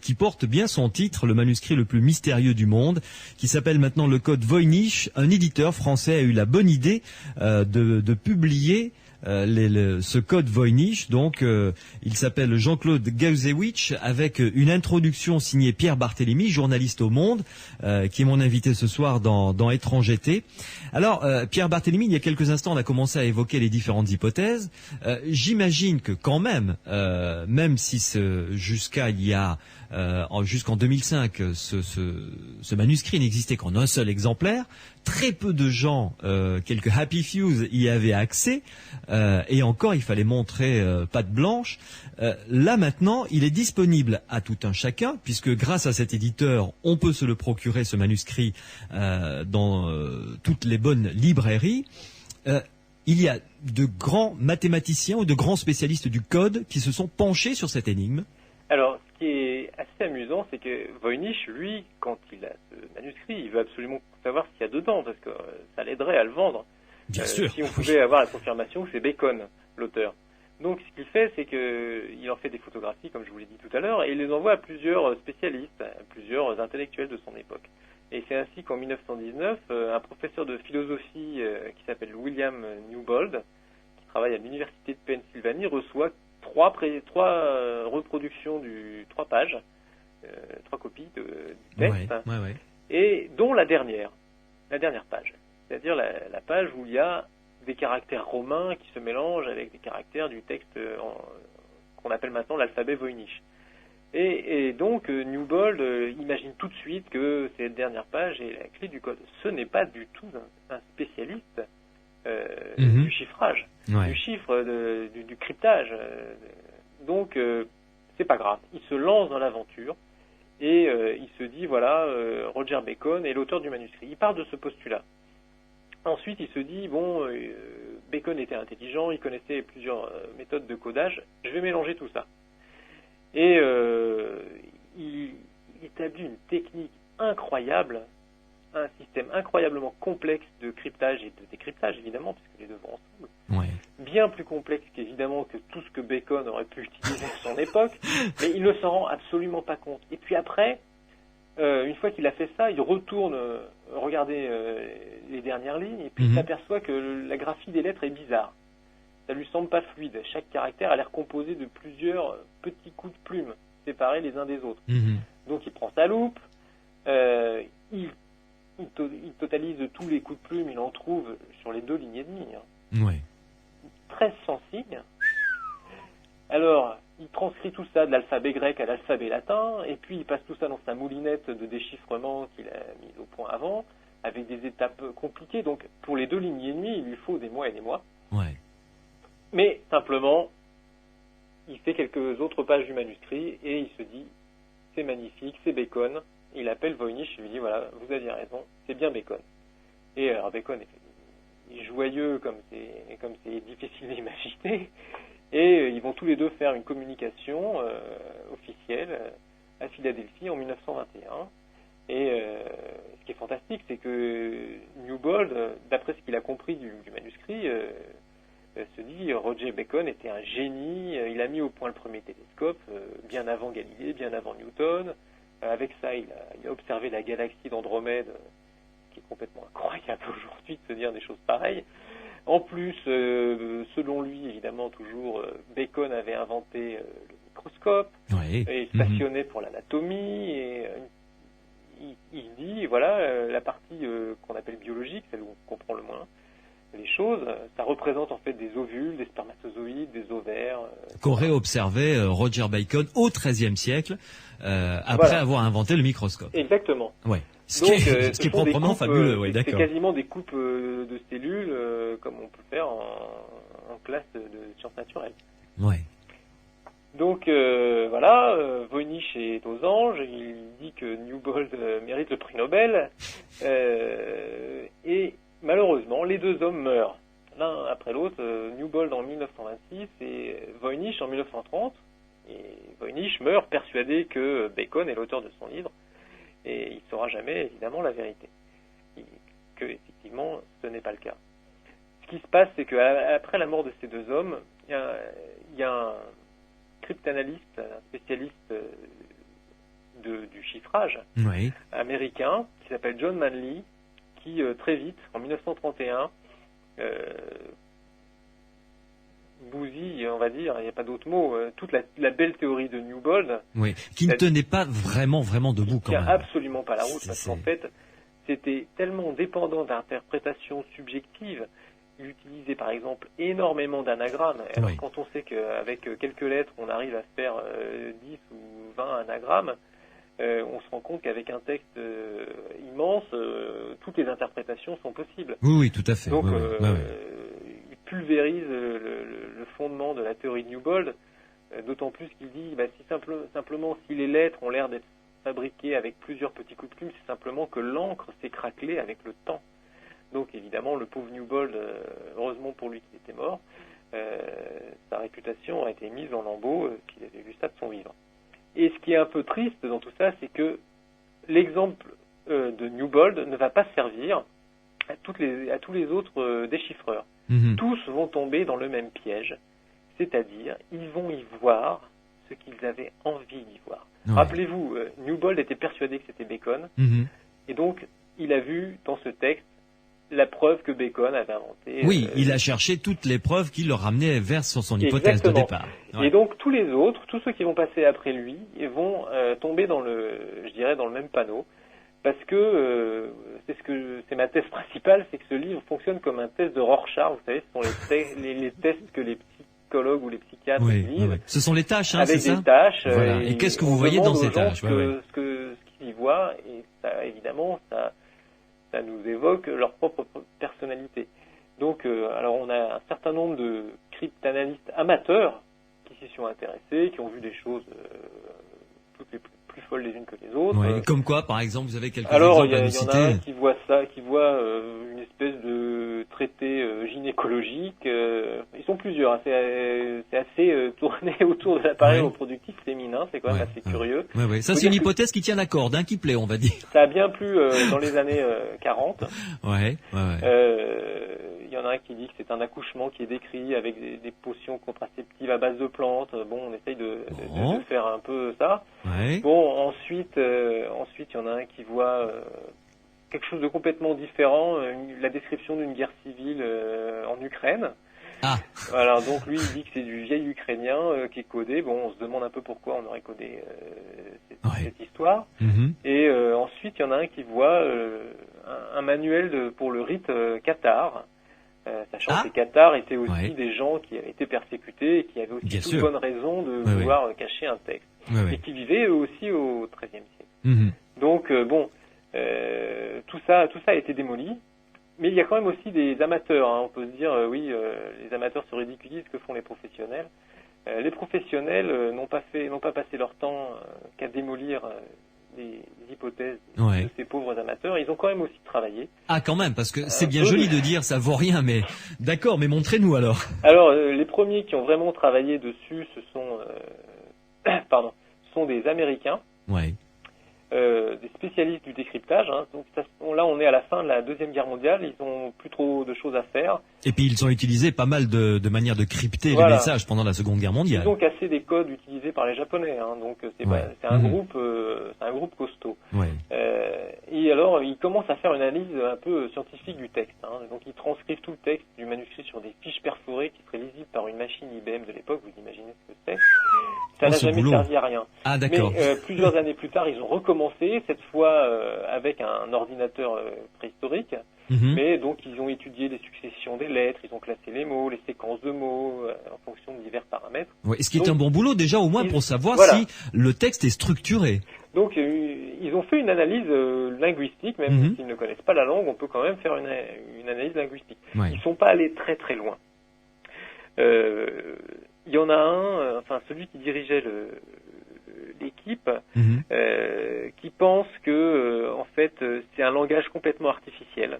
qui porte bien son titre, le manuscrit le plus mystérieux du monde, qui s'appelle maintenant le Code Voynich. Un éditeur français a eu la bonne idée de publier ce code Voynich. Donc il s'appelle Jean-Claude Gauzewicz, avec une introduction signée Pierre Barthélémy, journaliste au Monde, qui est mon invité ce soir dans Étrangeté. Alors Pierre Barthélémy, il y a quelques instants on a commencé à évoquer les différentes hypothèses. J'imagine que quand même si jusqu'en 2005 ce manuscrit n'existait qu'en un seul exemplaire, très peu de gens, quelques happy fews, y avaient accès, et encore il fallait montrer patte blanche. Là maintenant, il est disponible à tout un chacun, puisque grâce à cet éditeur, on peut se le procurer, ce manuscrit, dans toutes les bonnes librairies. Il y a de grands mathématiciens ou de grands spécialistes du code qui se sont penchés sur cette énigme. Alors, ce qui est assez amusant, c'est que Voynich, lui, quand il a ce manuscrit, il veut absolument savoir ce qu'il y a dedans, parce que ça l'aiderait à le vendre. Bien sûr. Si on pouvait avoir la confirmation que c'est Bacon, l'auteur. Donc, ce qu'il fait, c'est qu'il en fait des photographies, comme je vous l'ai dit tout à l'heure, et il les envoie à plusieurs spécialistes, à plusieurs intellectuels de son époque. Et c'est ainsi qu'en 1919, un professeur de philosophie qui s'appelle William Newbold, qui travaille à l'université de Pennsylvanie, reçoit trois reproductions trois pages, trois copies du texte, et dont la dernière page. C'est-à-dire la page où il y a des caractères romains qui se mélangent avec des caractères du texte qu'on appelle maintenant l'alphabet Voynich. Et donc Newbold imagine tout de suite que cette dernière page est la clé du code. Ce n'est pas du tout un spécialiste du chiffrage, du chiffre, du cryptage. Donc c'est pas grave. Il se lance dans l'aventure et il se dit voilà, Roger Bacon est l'auteur du manuscrit. Il part de ce postulat. Ensuite, il se dit bon, Bacon était intelligent, il connaissait plusieurs méthodes de codage. Je vais mélanger tout ça. Et il établit une technique incroyable, un système incroyablement complexe de cryptage et de décryptage, évidemment, puisque les deux vont ensemble. Ouais. Bien plus complexe qu'évidemment que tout ce que Bacon aurait pu utiliser à son époque, mais il ne s'en rend absolument pas compte. Et puis après, une fois qu'il a fait ça, il retourne regarder les dernières lignes, et puis il s'aperçoit que la graphie des lettres est bizarre. Ça lui semble pas fluide. Chaque caractère a l'air composé de plusieurs petits coups de plume, séparés les uns des autres. Donc il prend sa loupe, il totalise tous les coups de plume, il en trouve sur les 2 lignes et demie. 1300 signes. Alors, il transcrit tout ça de l'alphabet grec à l'alphabet latin, et puis il passe tout ça dans sa moulinette de déchiffrement qu'il a mise au point avant, avec des étapes compliquées. Donc pour les 2 lignes et demie, il lui faut des mois et des mois. Ouais. Mais simplement, il fait quelques autres pages du manuscrit et il se dit c'est magnifique, c'est Bacon. Il appelle Voynich et lui dit voilà, vous aviez raison, c'est bien Bacon. Et alors Bacon est joyeux comme c'est difficile d'imaginer. Et ils vont tous les 2 faire une communication officielle à Philadelphie en 1921. Et ce qui est fantastique, c'est que Newbold, d'après ce qu'il a compris du manuscrit, se dit Roger Bacon était un génie, il a mis au point le premier télescope, bien avant Galilée, bien avant Newton. Avec ça, il a observé la galaxie d'Andromède, qui est complètement incroyable aujourd'hui de se dire des choses pareilles. En plus, selon lui, évidemment, toujours, Bacon avait inventé le microscope, oui. Et il se passionnait pour l'anatomie, et il dit, voilà, la partie qu'on appelle biologique, celle où on comprend le moins les choses, ça représente en fait des ovules, des spermatozoïdes, des ovaires. Qu'aurait observé Roger Bacon au XIIIe siècle, après avoir inventé le microscope. Exactement. Ouais. Ce qui est proprement fabuleux, oui, d'accord. C'est quasiment des coupes de cellules, comme on peut faire en classe de sciences naturelles. Ouais. Donc voilà, Voynich est aux anges, il dit que Newbold mérite le prix Nobel, et malheureusement, les 2 hommes meurent, l'un après l'autre, Newbold en 1926 et Voynich en 1930. Et Voynich meurt persuadé que Bacon est l'auteur de son livre, et il ne saura jamais, évidemment, la vérité. Que, effectivement, ce n'est pas le cas. Ce qui se passe, c'est qu'après la mort de ces 2 hommes, il y a un cryptanalyste, un spécialiste du chiffrage américain, qui s'appelle John Manley, qui très vite, en 1931, bousille, on va dire, il n'y a pas d'autre mot, toute la belle théorie de Newbold. Oui, qui ne tenait pas vraiment debout quand même. Qui ne tient absolument pas la route, parce qu'en fait, c'était tellement dépendant d'interprétations subjectives. Il utilisait par exemple énormément d'anagrammes. Alors quand on sait qu'avec quelques lettres, on arrive à faire 10 ou 20 anagrammes, on se rend compte qu'avec un texte immense, toutes les interprétations sont possibles. Oui, tout à fait. Donc, il pulvérise le fondement de la théorie de Newbold, d'autant plus qu'il dit, simplement si les lettres ont l'air d'être fabriquées avec plusieurs petits coups de plume, c'est simplement que l'encre s'est craquelée avec le temps. Donc évidemment, le pauvre Newbold, heureusement pour lui qu'il était mort, sa réputation a été mise en lambeaux, qu'il avait vu ça de son vivant. Et ce qui est un peu triste dans tout ça, c'est que l'exemple de Newbold ne va pas servir à tous les autres déchiffreurs. Mmh. Tous vont tomber dans le même piège, c'est-à-dire ils vont y voir ce qu'ils avaient envie d'y voir. Ouais. Rappelez-vous, Newbold était persuadé que c'était Bacon, et donc il a vu dans ce texte la preuve que Bacon avait inventée. Oui, il a cherché toutes les preuves qui le ramenaient vers sur son hypothèse de départ. Ouais. Et donc tous les autres, tous ceux qui vont passer après lui, vont tomber dans le même panneau, parce que c'est ma thèse principale, c'est que ce livre fonctionne comme un test de Rorschach. Vous savez, ce sont les tests que les psychologues ou les psychiatres lisent. Oui. Ce sont les tâches, avec c'est ça ? des tâches. Voilà. Et qu'est-ce que vous voyez dans ces tâches ? Ce qu'ils y voient, et ça, évidemment, ça nous évoque leur propre personnalité. Donc, alors on a un certain nombre de cryptanalystes amateurs qui s'y sont intéressés, qui ont vu des choses toutes les plus folles les unes que les autres. Ouais, comme quoi, par exemple, vous avez quelques exemples à nous citer ? Alors, il y en a un qui voit une espèce de traité gynécologique. Ils sont plusieurs. Hein. C'est assez tourné autour de l'appareil reproductif féminin. C'est quand même assez curieux. Ouais. Ça, c'est une hypothèse qui tient la corde, qui plaît, on va dire. Ça a bien plu dans les années 40. Il y en a un qui dit que c'est un accouchement qui est décrit avec des potions contraceptives à base de plantes. Bon, on essaye de faire un peu ça. Ouais. Bon, ensuite, il y en a un qui voit quelque chose de complètement différent, la description d'une guerre civile en Ukraine. Ah. Voilà, donc lui, il dit que c'est du vieil ukrainien qui est codé. Bon, on se demande un peu pourquoi on aurait codé cette histoire. Et ensuite, il y en a un qui voit un manuel pour le rite cathare. sachant que les Cathares étaient aussi des gens qui avaient été persécutés et qui avaient aussi toute bonne raison de vouloir cacher un texte, et qui vivaient eux aussi au XIIIe siècle. Donc tout ça a été démoli, mais il y a quand même aussi des amateurs. On peut se dire les amateurs se ridiculisent, que font les professionnels. Les professionnels n'ont pas passé leur temps qu'à démolir des hypothèses de ces pauvres amateurs. Ils ont quand même aussi travaillé. Ah, quand même, parce que c'est bien joli de dire ça vaut rien, mais d'accord, mais montrez-nous alors. Alors, les premiers qui ont vraiment travaillé dessus, ce sont des Américains. Des spécialistes du décryptage. Donc là, on est à la fin de la Deuxième Guerre mondiale. Ils ont plus trop de choses à faire. Et puis ils ont utilisé pas mal de manières de crypter les messages pendant la Seconde Guerre mondiale. Ils ont cassé des codes utilisés par les Japonais. Donc c'est un groupe costaud. Et alors ils commencent à faire une analyse un peu scientifique du texte. Donc ils transcrivent tout le texte du manuscrit sur des fiches perforées qui seraient lisibles par une machine IBM de l'époque. Vous imaginez ce que c'est. Ça n'a jamais servi à rien. Ah, d'accord. Mais plusieurs années plus tard, ils ont recommencé, cette fois avec un ordinateur préhistorique. Mais donc ils ont étudié les successions des lettres, ils ont classé les mots, les séquences de mots en fonction de divers paramètres. Ce qui est un bon boulot déjà au moins pour savoir si le texte est structuré. Donc ils ont fait une analyse linguistique, même s'ils ne connaissent pas la langue, on peut quand même faire une analyse linguistique. Ils ne sont pas allés très très loin. Il y en a un, celui qui dirigeait l'équipe, qui pense que en fait c'est un langage complètement artificiel.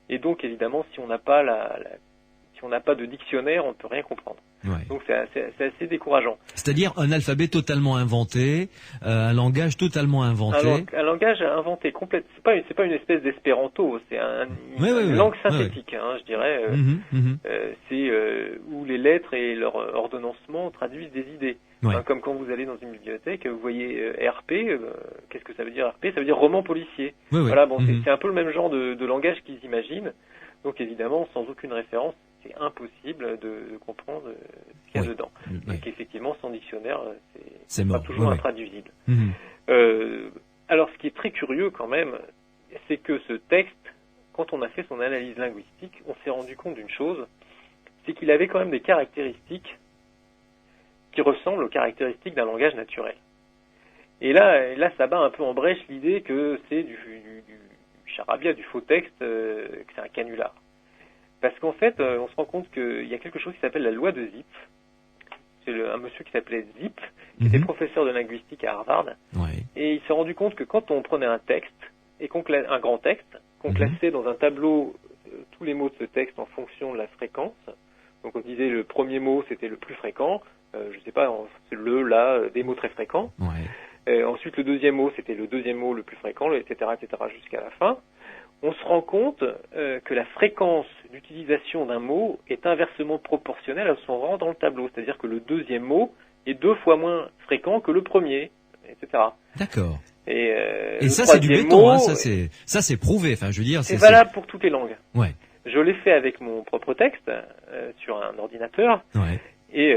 Et donc évidemment, si on n'a pas de dictionnaire, on ne peut rien comprendre. Donc c'est assez décourageant. C'est-à-dire un alphabet totalement inventé, un langage totalement inventé. Un langage inventé complètement. C'est pas une espèce d'espéranto, c'est une langue synthétique, je dirais. C'est où les lettres et leur ordonnancement traduisent des idées. Comme quand vous allez dans une bibliothèque, vous voyez RP. Qu'est-ce que ça veut dire RP? Ça veut dire roman policier. C'est un peu le même genre de langage qu'ils imaginent. Donc évidemment, sans aucune référence, c'est impossible de comprendre ce qu'il y a dedans. Et qu'effectivement, sans dictionnaire, c'est pas toujours intraduisible. Alors, ce qui est très curieux quand même, c'est que ce texte, quand on a fait son analyse linguistique, on s'est rendu compte d'une chose, c'est qu'il avait quand même des caractéristiques qui ressemblent aux caractéristiques d'un langage naturel. Et là, ça bat un peu en brèche l'idée que c'est du charabia, du faux texte, que c'est un canular. Parce qu'en fait, on se rend compte qu'il y a quelque chose qui s'appelle la loi de Zipf. C'est un monsieur qui s'appelait Zipf, qui était professeur de linguistique à Harvard. Et il s'est rendu compte que quand on prenait un texte, un grand texte, qu'on classait dans un tableau tous les mots de ce texte en fonction de la fréquence. Donc on disait le premier mot, c'était le plus fréquent. Je sais pas, c'est des mots très fréquents. Ensuite, le deuxième mot, c'était le deuxième mot le plus fréquent, etc., jusqu'à la fin. On se rend compte que la fréquence d'utilisation d'un mot est inversement proportionnelle à son rang dans le tableau. C'est-à-dire que le deuxième mot est 2 fois moins fréquent que le premier, etc. D'accord. Et ça, c'est du béton, ça c'est prouvé. Enfin, je veux dire, c'est valable pour toutes les langues. Je l'ai fait avec mon propre texte sur un ordinateur. Et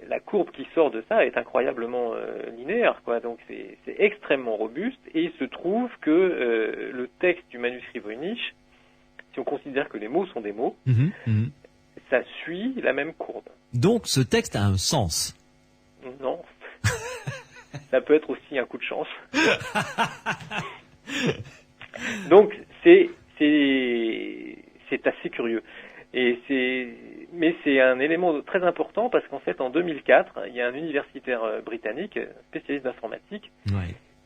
la courbe qui sort de ça est incroyablement linéaire, Donc c'est extrêmement robuste. Et il se trouve que le texte du manuscrit Voynich, si on considère que les mots sont des mots, ça suit la même courbe. Donc ce texte a un sens. Non. Ça peut être aussi un coup de chance. Donc c'est assez curieux. Mais c'est un élément très important parce qu'en fait, en 2004, il y a un universitaire britannique, spécialiste d'informatique,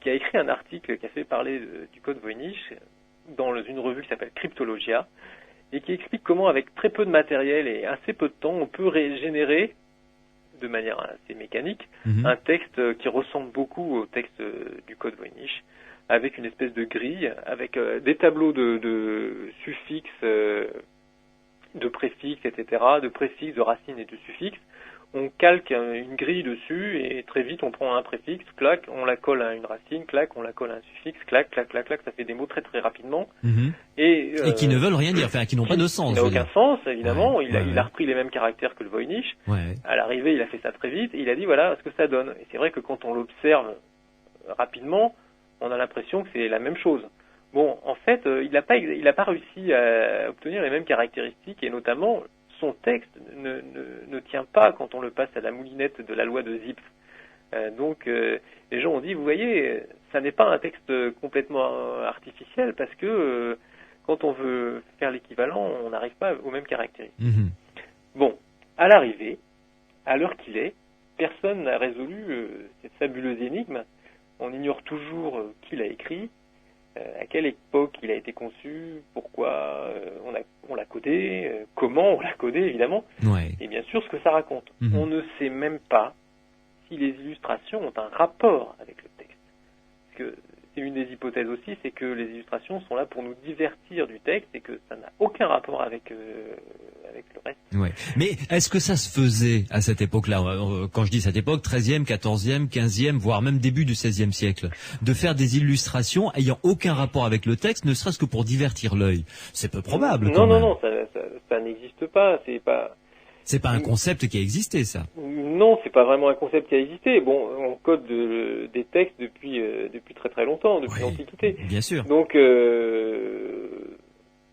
qui a écrit un article qui a fait parler du code Voynich dans une revue qui s'appelle Cryptologia et qui explique comment, avec très peu de matériel et assez peu de temps, on peut régénérer de manière assez mécanique un texte qui ressemble beaucoup au texte du code Voynich, avec une espèce de grille, avec des tableaux de suffixes, de préfixes, etc., de préfixes, de racines et de suffixes. On calque une grille dessus et très vite on prend un préfixe, clac, on la colle à une racine, clac, on la colle à un suffixe, clac, clac, clac, clac, ça fait des mots très très rapidement. Et qui ne veulent rien dire, enfin qui n'ont pas de sens. Qui n'a aucun sens, évidemment. Il a repris les mêmes caractères que le Voynich. À l'arrivée, il a fait ça très vite et il a dit voilà ce que ça donne. Et c'est vrai que quand on l'observe rapidement, on a l'impression que c'est la même chose. Bon, en fait, il n'a pas réussi à obtenir les mêmes caractéristiques, et notamment, son texte ne tient pas quand on le passe à la moulinette de la loi de Zipf. Donc, les gens ont dit, vous voyez, ça n'est pas un texte complètement artificiel, parce que quand on veut faire l'équivalent, on n'arrive pas aux mêmes caractéristiques. Mmh. Bon, à l'arrivée, à l'heure qu'il est, personne n'a résolu cette fabuleuse énigme. On ignore toujours qui l'a écrit, à quelle époque il a été conçu, pourquoi on l'a codé, comment on l'a codé évidemment, ouais. Et bien sûr ce que ça raconte. Mmh. On ne sait même pas si les illustrations ont un rapport avec le texte. Parce que c'est une des hypothèses aussi, c'est que les illustrations sont là pour nous divertir du texte et que ça n'a aucun rapport avec le reste. Ouais. Mais est-ce que ça se faisait à cette époque-là, quand je dis cette époque, 13e, 14e, 15e, voire même début du 16e siècle, de faire des illustrations ayant aucun rapport avec le texte, ne serait-ce que pour divertir l'œil? C'est peu probable. Non, ça n'existe pas. C'est pas un concept qui a existé, ça. Non, c'est pas vraiment un concept qui a existé. Bon, on code des textes depuis très très longtemps, depuis l'Antiquité. Bien sûr. Donc,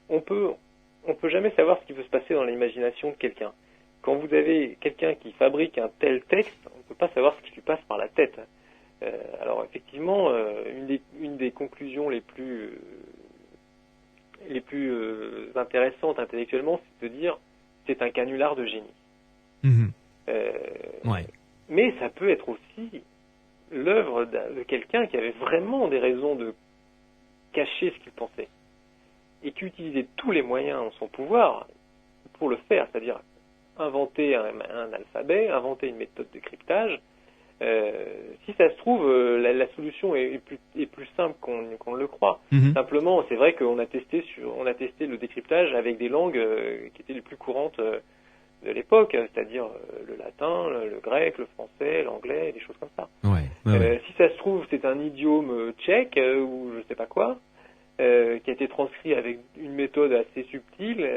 on peut jamais savoir ce qui peut se passer dans l'imagination de quelqu'un. Quand vous avez quelqu'un qui fabrique un tel texte, on ne peut pas savoir ce qui lui passe par la tête. Alors effectivement, une des conclusions les plus intéressantes intellectuellement, c'est de dire c'est un canular de génie. Mmh. Mais ça peut être aussi l'œuvre de quelqu'un qui avait vraiment des raisons de cacher ce qu'il pensait et qui utilisait tous les moyens en son pouvoir pour le faire, c'est-à-dire inventer un alphabet, inventer une méthode de cryptage. Si ça se trouve, la solution est plus simple qu'on ne le croit. Mmh. Simplement, c'est vrai qu'on a testé le décryptage avec des langues qui étaient les plus courantes de l'époque, c'est-à-dire le latin, le grec, le français, l'anglais, des choses comme ça. Ouais. Si ça se trouve, c'est un idiome tchèque ou je sais pas quoi, qui a été transcrit avec une méthode assez subtile.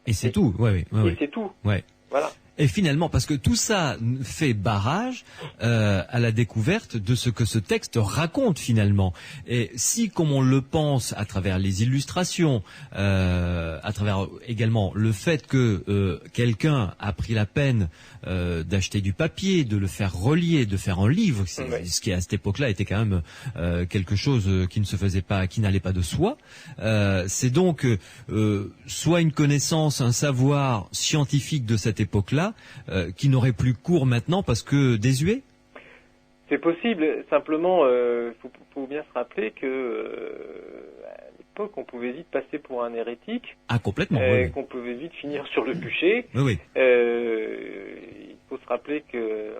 Et c'est tout. Ouais. Et c'est tout. Ouais. Voilà. Et finalement, parce que tout ça fait barrage à la découverte de ce que ce texte raconte finalement. Et si, comme on le pense à travers les illustrations, à travers également le fait que quelqu'un a pris la peine d'acheter du papier, de le faire relier, de faire un livre, ce qui à cette époque-là était quand même quelque chose qui ne se faisait pas, qui n'allait pas de soi. C'est donc soit une connaissance, un savoir scientifique de cette époque-là, qui n'aurait plus cours maintenant parce que désuet? C'est possible. Simplement, faut bien se rappeler que à l'époque, on pouvait vite passer pour un hérétique. Ah, complètement. Qu'on pouvait vite finir sur le bûcher. Oui. Il faut se rappeler que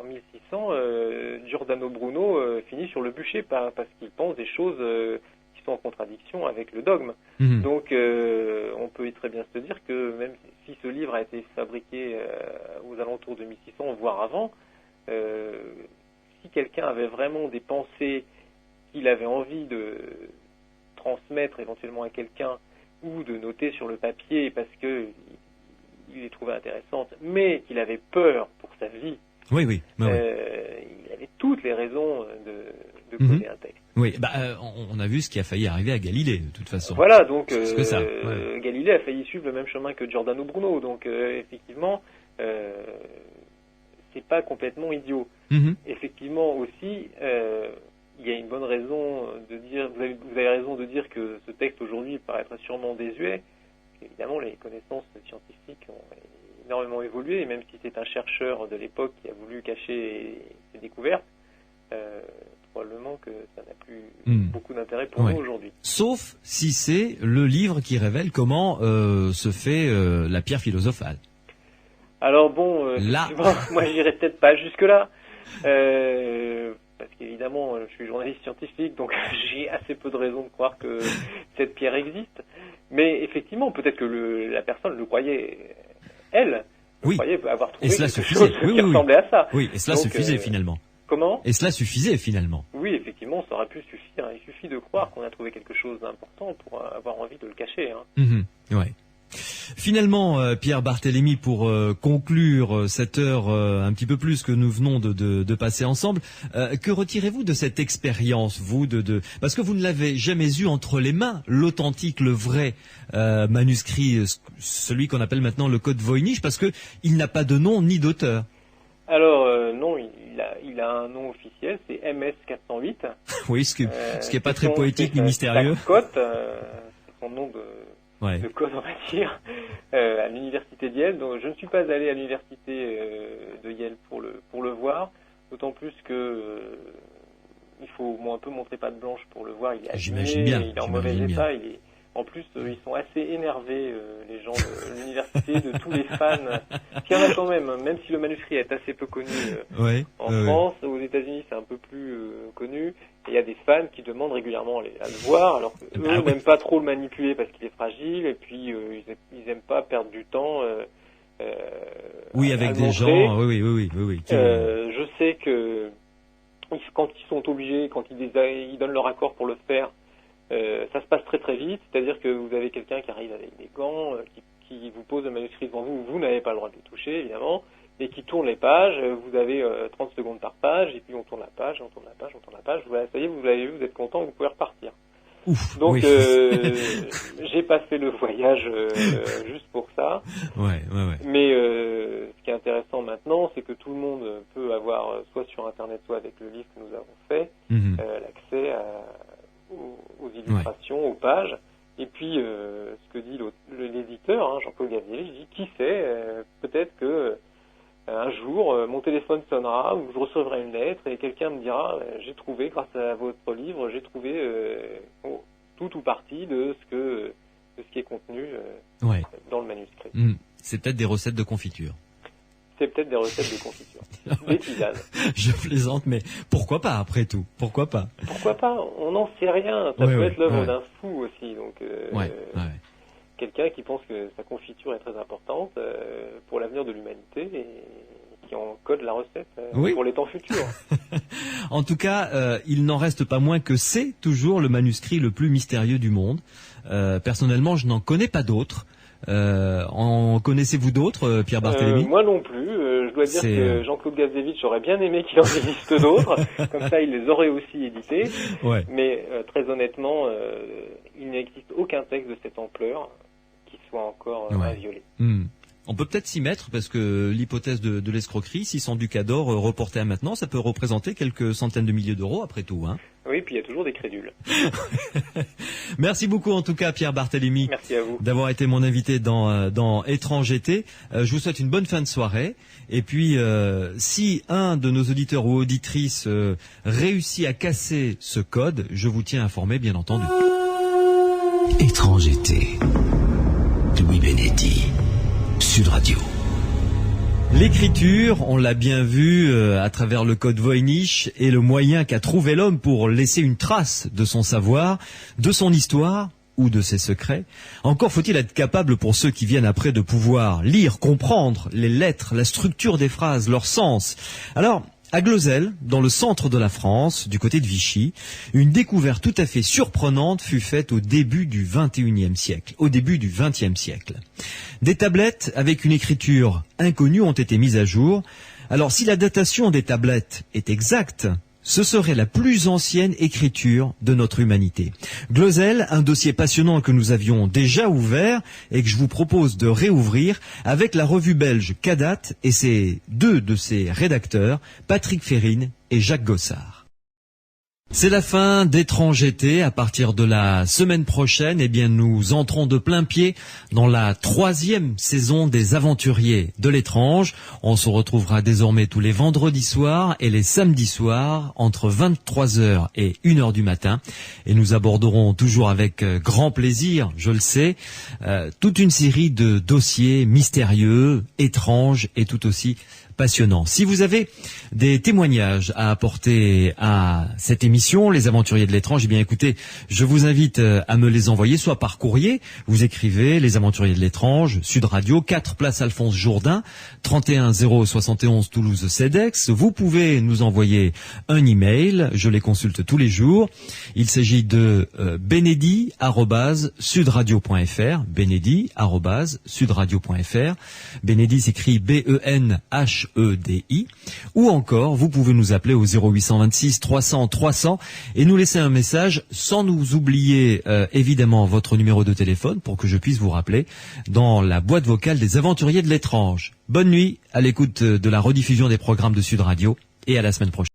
en 1600, Giordano Bruno finit sur le bûcher parce qu'il pense des choses qui sont en contradiction avec le dogme. Mmh. Donc, on peut très bien se dire que même si ce livre a été fabriqué aux alentours de 1600, voire avant, si quelqu'un avait vraiment des pensées qu'il avait envie de transmettre éventuellement à quelqu'un ou de noter sur le papier parce que il les trouvait intéressantes, mais qu'il avait peur pour sa vie, il avait toutes les raisons de coder un texte. Oui, on a vu ce qui a failli arriver à Galilée, de toute façon. Voilà, donc Galilée a failli suivre le même chemin que Giordano Bruno, donc effectivement, c'est pas complètement idiot. Mmh. Effectivement aussi, il y a une bonne raison de dire, vous avez raison de dire que ce texte aujourd'hui paraîtrait sûrement désuet. Évidemment, les connaissances scientifiques ont énormément évolué, et même si c'est un chercheur de l'époque qui a voulu cacher ses découvertes, probablement que ça n'a plus beaucoup d'intérêt pour nous aujourd'hui. Sauf si c'est le livre qui révèle comment se fait la pierre philosophale. Alors bon, moi j'irais peut-être pas jusque-là, parce qu'évidemment je suis journaliste scientifique, donc j'ai assez peu de raisons de croire que cette pierre existe. Mais effectivement, peut-être que la personne le croyait, elle, croyait avoir trouvé quelque chose qui ressemblait à ça. Oui, et cela suffisait finalement. Comment ? Et cela suffisait finalement. Oui, effectivement, ça aurait pu suffire. Il suffit de croire qu'on a trouvé quelque chose d'important pour avoir envie de le cacher. Mmh. Ouais. Finalement, Pierre Barthélémy, pour conclure cette heure un petit peu plus que nous venons de passer ensemble, que retirez-vous de cette expérience, vous, parce que vous ne l'avez jamais eu entre les mains, l'authentique, le vrai manuscrit, celui qu'on appelle maintenant le Code Voynich, parce que il n'a pas de nom ni d'auteur. Alors non, il a un nom officiel, c'est MS 408. Oui, ce qui est pas très poétique ni mystérieux. Scott, c'est son nom de code, on va dire, à l'université de Yale. Donc je ne suis pas allé à l'université de Yale pour le voir, d'autant plus que il faut au moins un peu montrer patte blanche pour le voir. Il est abîmé, il est en mauvais état, en plus, ils sont assez énervés, les gens de l'université, de tous les fans. Il y en a quand même si le manuscrit est assez peu connu en France, aux États-Unis c'est un peu plus connu. Et il y a des fans qui demandent régulièrement à le voir, alors qu'eux n'aiment pas trop le manipuler parce qu'il est fragile, et puis ils n'aiment pas perdre du temps. Avec des gens. Oui. Je sais que quand ils sont obligés, quand ils donnent leur accord pour le faire. Ça se passe très très vite, c'est-à-dire que vous avez quelqu'un qui arrive avec des gants, qui vous pose le manuscrit devant vous, vous n'avez pas le droit de le toucher évidemment, et qui tourne les pages, vous avez 30 secondes par page, et puis on tourne la page, voilà, ça y est, vous l'avez vu, vous êtes content, vous pouvez repartir. Ouf, donc j'ai pas fait le voyage juste pour ça. Mais ce qui est intéressant maintenant, c'est que tout le monde peut avoir, soit sur internet, soit avec le livre que nous avons fait, l'accès aux illustrations, aux pages, et puis ce que dit l'éditeur, Jean-Claude Gavier, je dis qui sait, peut-être que un jour mon téléphone sonnera ou je recevrai une lettre et quelqu'un me dira j'ai trouvé, grâce à votre livre, j'ai trouvé tout ou partie de ce qui est contenu dans le manuscrit. C'est peut-être des recettes de confiture. C'est peut-être des recettes de confiture. Des tisanes. Je plaisante, mais pourquoi pas après tout? Pourquoi pas? On n'en sait rien. Ça peut être l'œuvre d'un fou aussi. Donc, quelqu'un qui pense que sa confiture est très importante pour l'avenir de l'humanité et qui en code la recette pour les temps futurs. En tout cas, il n'en reste pas moins que c'est toujours le manuscrit le plus mystérieux du monde. Personnellement, je n'en connais pas d'autres. En connaissez-vous d'autres, Pierre Barthélémy? Moi non plus. Je dois dire que Jean-Claude Gazevitch aurait bien aimé qu'il en existe d'autres. Comme ça, il les aurait aussi édités. Mais très honnêtement, il n'existe aucun texte de cette ampleur qui soit encore inviolé. On peut peut-être s'y mettre parce que l'hypothèse de l'escroquerie, 600 ducats d'or reportés à maintenant, ça peut représenter quelques centaines de milliers d'euros après tout. Oui, puis il y a toujours des crédules. Merci beaucoup en tout cas Pierre Barthélémy. Merci à vous. D'avoir été mon invité dans Étrange été. Je vous souhaite une bonne fin de soirée. Et puis si un de nos auditeurs ou auditrices réussit à casser ce code, je vous tiens informé bien entendu. Étrange été. Louis Benetti. Sud Radio. L'écriture, on l'a bien vu à travers le Code Voynich, est le moyen qu'a trouvé l'homme pour laisser une trace de son savoir, de son histoire ou de ses secrets. Encore faut-il être capable pour ceux qui viennent après de pouvoir lire, comprendre les lettres, la structure des phrases, leur sens. Alors, à Glozelle, dans le centre de la France, du côté de Vichy, une découverte tout à fait surprenante fut faite au début du XXe siècle, au début du XXe siècle. Des tablettes avec une écriture inconnue ont été mises à jour. Alors, si la datation des tablettes est exacte, ce serait la plus ancienne écriture de notre humanité. Glozelle, un dossier passionnant que nous avions déjà ouvert et que je vous propose de réouvrir avec la revue belge Cadat et deux de ses rédacteurs, Patrick Férine et Jacques Gossard. C'est la fin d'Étrange été. À partir de la semaine prochaine, nous entrons de plein pied dans la 3e saison des Aventuriers de l'étrange. On se retrouvera désormais tous les vendredis soirs et les samedis soirs entre 23h et 1h du matin. Et nous aborderons toujours avec grand plaisir, je le sais, toute une série de dossiers mystérieux, étranges et tout aussi passionnants. Si vous avez des témoignages à apporter à cette émission, émissions, les aventuriers de l'étrange, eh bien écoutez, je vous invite à me les envoyer soit par courrier. Vous écrivez les aventuriers de l'étrange, Sud Radio, 4 place Alphonse Jourdain, 31 071 Toulouse CEDEX. Vous pouvez nous envoyer un email, je les consulte tous les jours. Il s'agit de benedi@sudradio.fr, benedi@sudradio.fr. Benedi s'écrit BENHEDI. Ou encore, vous pouvez nous appeler au 0826 300 300 et nous laisser un message sans nous oublier évidemment votre numéro de téléphone pour que je puisse vous rappeler dans la boîte vocale des aventuriers de l'étrange. Bonne nuit à l'écoute de la rediffusion des programmes de Sud Radio et à la semaine prochaine.